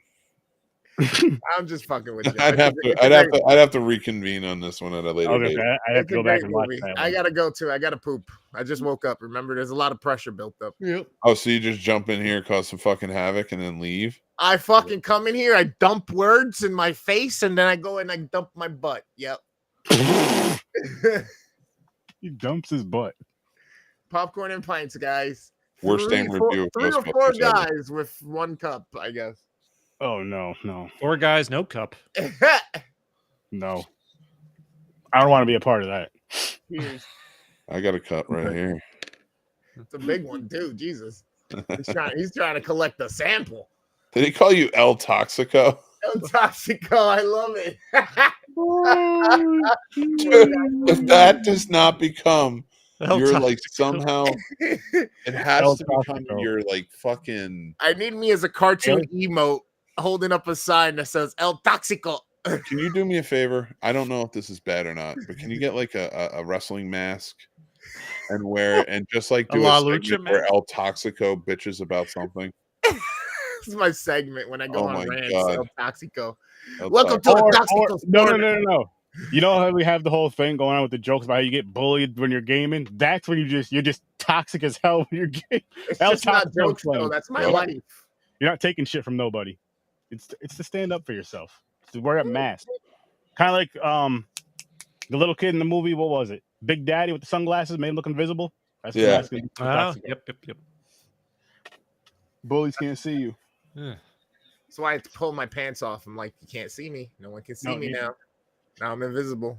I'm just fucking with you. I'd have to reconvene on this one at a later Okay, date. I have to go back and watch movie. that. I one. gotta go too. I gotta poop. I just woke up. Remember, there's a lot of pressure built up. Yep. Oh, so you just jump in here, cause some fucking havoc, and then leave? I fucking come in here, I dump words in my face, and then I go and I dump my butt. Yep. He dumps his butt. Popcorn and pints, guys. Worst Three, damn four- review of 3 or 4 Ghostbusters ever. guys with 1 cup, I guess. Oh no. 4 guys, no cup. No. I don't want to be a part of that. Cheers. I got a cut right here. It's a big one too. Jesus. He's trying to collect a sample. Did he call you El Toxico? El Toxico, I love it. Dude, if that does not become El you're like Toxico. somehow it has El to become Toxico. your like fucking I need me as a cartoon emote holding up a sign that says El Toxico. Can you do me a favor? I don't know if this is bad or not, but can you get like a wrestling mask and just like A do La a Lucha segment where match? El Toxico bitches about something. This is my segment when I go Oh on my rants. God. El Toxico. El Welcome Toxico. to the Toxico No. You know how we have the whole thing going on with the jokes about how you get bullied when you're gaming? That's when you're just toxic as hell when you're gaming. It's El just not Toxico's jokes, playing. though. That's my Yep. life. You're not taking shit from nobody. It's to stand up for yourself. It's to wear a mask. Kind of like the little kid in the movie. What was it? Big Daddy with the sunglasses made him look invisible. That's what Yeah. that's gonna be for Oh, Toxico. yep. Bullies can't see you. Yeah. That's why I had to pull my pants off. I'm like, you can't see me. No one can see No, me you- now. Now I'm invisible.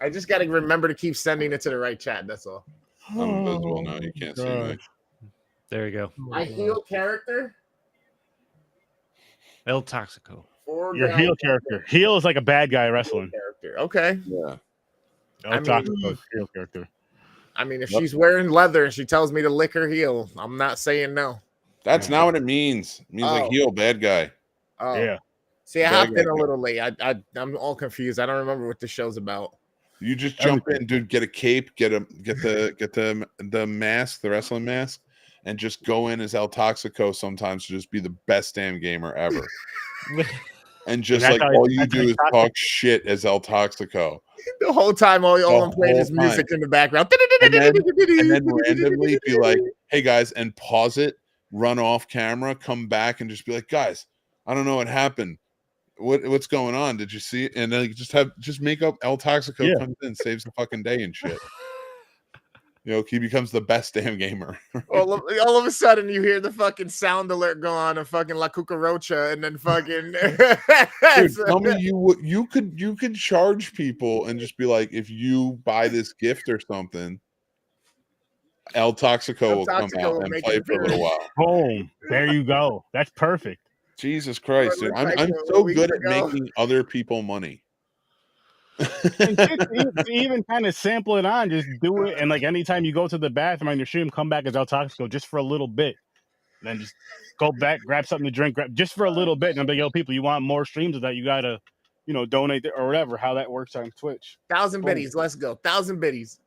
I just got to remember to keep sending it to the right chat. That's all. I'm invisible now. You can't see me. There you go. I heal character. El Toxico. For Your heel character. Heel is like a bad guy wrestling. character. Okay. Yeah. El Toxico is heel character. I mean, if she's wearing leather and she tells me to lick her heel, I'm not saying no. That's not what it means. It means like Oh. heel, bad guy. Oh. Yeah. See, I Bad hopped in guy. a little late. I'm all confused. I don't remember what the show's about. You just jump in, dude. Get a cape, get the mask, the wrestling mask, and just go in as El Toxico sometimes to just be the best damn gamer ever. And just that's like how all you that's do how is talk shit as El Toxico. The whole time, all I'm playing whole is music in the background. And then randomly be like, hey guys, and pause it, run off camera, come back, and just be like, guys, I don't know what happened. What's going on? Did you see it? And then you just make up El Toxico comes in, saves the fucking day and shit. You know, he becomes the best damn gamer. all of a sudden, you hear the fucking sound alert go on of fucking La Cucaracha, and then fucking. Dude, tell me you could charge people and just be like, if you buy this gift or something, El Toxico will come out and play for a little while. Boom. There you go. That's perfect. Jesus Christ, dude. I'm Like so week good at ago. making other people money. And to even kind of sample it on, just do it. And like anytime you go to the bathroom on your stream, come back as El Toxico just for a little bit. Then just go back, grab something to drink, just for a little bit. And I'm like, yo, people, you want more streams of that? You got to, donate or whatever, how that works on Twitch. 1,000 biddies. Let's go. 1,000 biddies.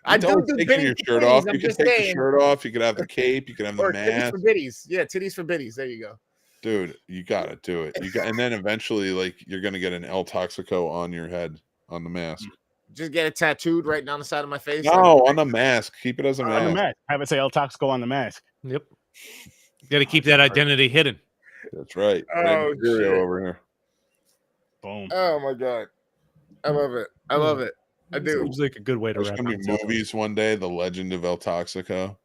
I do Don't do take biddies your for shirt biddies, off. I'm You can just take the saying. shirt off. You could have the cape. You could have the Or titties mask. for biddies. Yeah, titties for biddies. There you go. Dude, you gotta do it. And then eventually, like, you're gonna get an El Toxico on your head on the mask. Just get it tattooed right down the side of my face. No, on the mask. Keep it as a On the mask. mask. Have it say El Toxico on the mask. Yep. Got to keep that identity hidden. That's right. Oh, Rey Mysterio shit. over here. Boom. Oh my god, I love it. I love it. I do. Seems like a good way to There's wrap gonna be things up. movies one day. The Legend of El Toxico.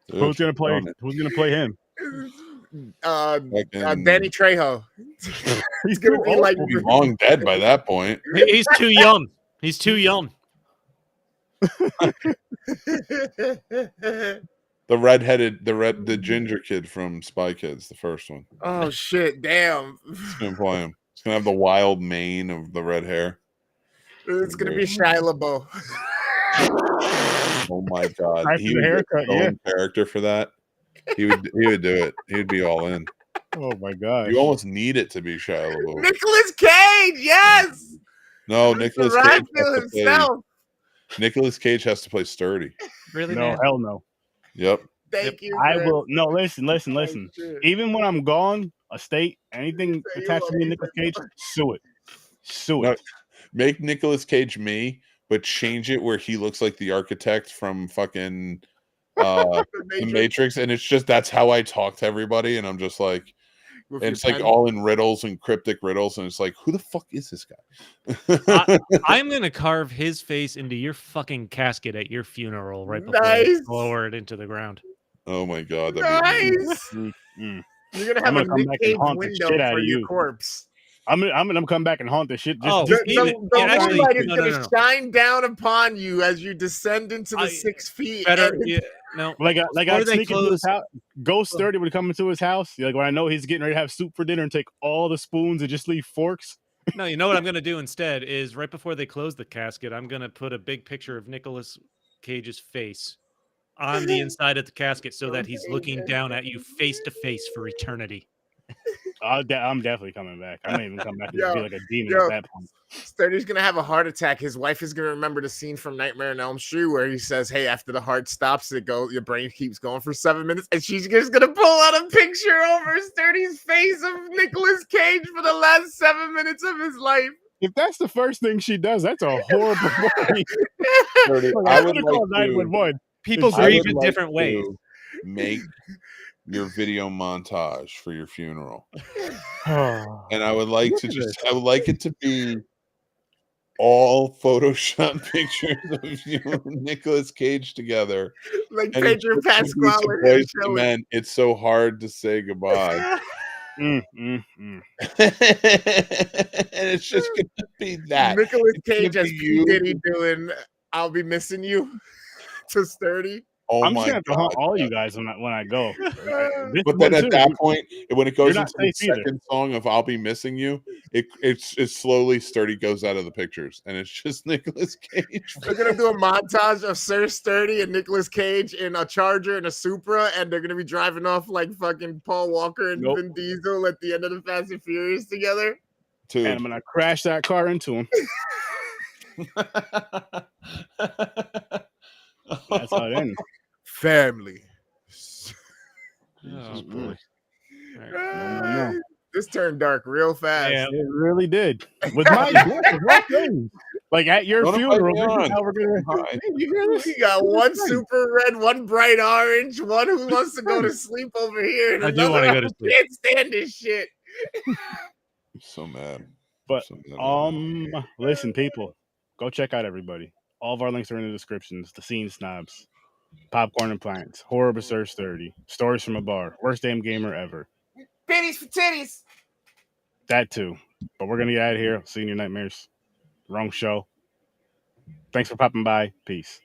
Dude, Who's gonna play? on it. Who's gonna play him? Fucking- Danny Trejo. He's gonna too be old. like- He'll be long dead by that point. He's too young. He's too young. The ginger kid from Spy Kids, the first one. Oh shit! Damn. He's gonna play him. He's gonna have the wild mane of the red hair. It's gonna be Shia LaBeouf. Oh my god, Nice he with would the get haircut, his own character for that. He would do it. He'd be all in. Oh my god. You almost need it to be Shia LaBeouf. Nicolas Cage. Yes. No, Mr. Nicolas Cage Radfield has to play. himself. Nicolas Cage has to play sturdy. Really? No, man? hell no. Yep. Thank you. I Chris. will. No, listen. Oh, shit. Even when I'm gone, a state, anything attached to me, Nicolas Cage, sue it. Sue No, it. make Nicolas Cage me, but change it where he looks like the architect from fucking The Matrix, and it's just that's how I talk to everybody, and I'm just like, With and your it's like pen. all in riddles and cryptic riddles, and it's like, who the fuck is this guy? I'm gonna carve his face into your fucking casket at your funeral right before Nice. it's lowered into the ground. Oh my god, that'd be Nice. Mm. You're gonna I'm have gonna a come Nick back and Cage haunt the window shit out for of your you. corpse. I'm gonna come back and haunt the shit. Just, Oh, just The, even- the actually- moonlight is no, gonna no, no. shine down upon you as you descend into the 6 feet. Better, and- yeah, no. like Before I they sneak into his close- house. Ghost 30 would come into his house. Like when I know he's getting ready to have soup for dinner and take all the spoons and just leave forks. No, you know what I'm gonna do instead is right before they close the casket, I'm gonna put a big picture of Nicolas Cage's face on the inside of the casket so that he's looking down at you face to face for eternity. I'm definitely coming back. I may even come back and Yo, be like a demon yo. at that point. Sturdy's gonna have a heart attack. His wife is gonna remember the scene from Nightmare on Elm Street where he says, "Hey, after the heart stops, your brain keeps going for 7 minutes," and she's just gonna pull out a picture over Sturdy's face of Nicolas Cage for the last 7 minutes of his life. If that's the first thing she does, that's a horrible movie. Sturdy, Look, I I'm would gonna like call to 911. People I grieve would in like different ways. to make your video montage for your funeral. And I would like Look to at just this. I would like it to be all Photoshop pictures of you and Nicolas Cage together. Like And Pedro it's just gonna be Pascal some in here Boyz II chilling. Men, it's so hard to say goodbye. Mm. And it's just gonna be that. Nicolas It's gonna Cage as be P. you. Diddy doing "I'll Be Missing You" to Sturdy. Oh I'm just my gonna have to hunt god. all you guys when I go. This But one then at too. that point, when it goes You're into not the safe either. second song of "I'll Be Missing You," it slowly Sturdy goes out of the pictures, and it's just Nicolas Cage. They're gonna do a montage of Sir Sturdy and Nicolas Cage in a Charger and a Supra, and they're gonna be driving off like fucking Paul Walker and Nope. Vin Diesel at the end of the Fast and Furious together. And I'm Dude. gonna crash that car into him. That's how it ends. Family. Oh boy. All right. No. This turned dark real fast. Yeah. It really did. With my death of all things. Like at your Don't funeral, invite me this is on. how we're gonna. Hi. Hey, you hear this? We got one This is super red, one bright orange, one who wants to go to sleep over here, and I do another wanna go to who sleep. can't stand this shit. I'm so mad. But So mad. listen, people, go check out everybody. All of our links are in the descriptions. The Scene Snobs, Popcorn and Plants, Horror Research 30, Stories from a Bar, Worst Damn Gamer Ever. Pennies for titties. That too. But we're gonna get out of here. See you in your nightmares. Wrong show. Thanks for popping by. Peace.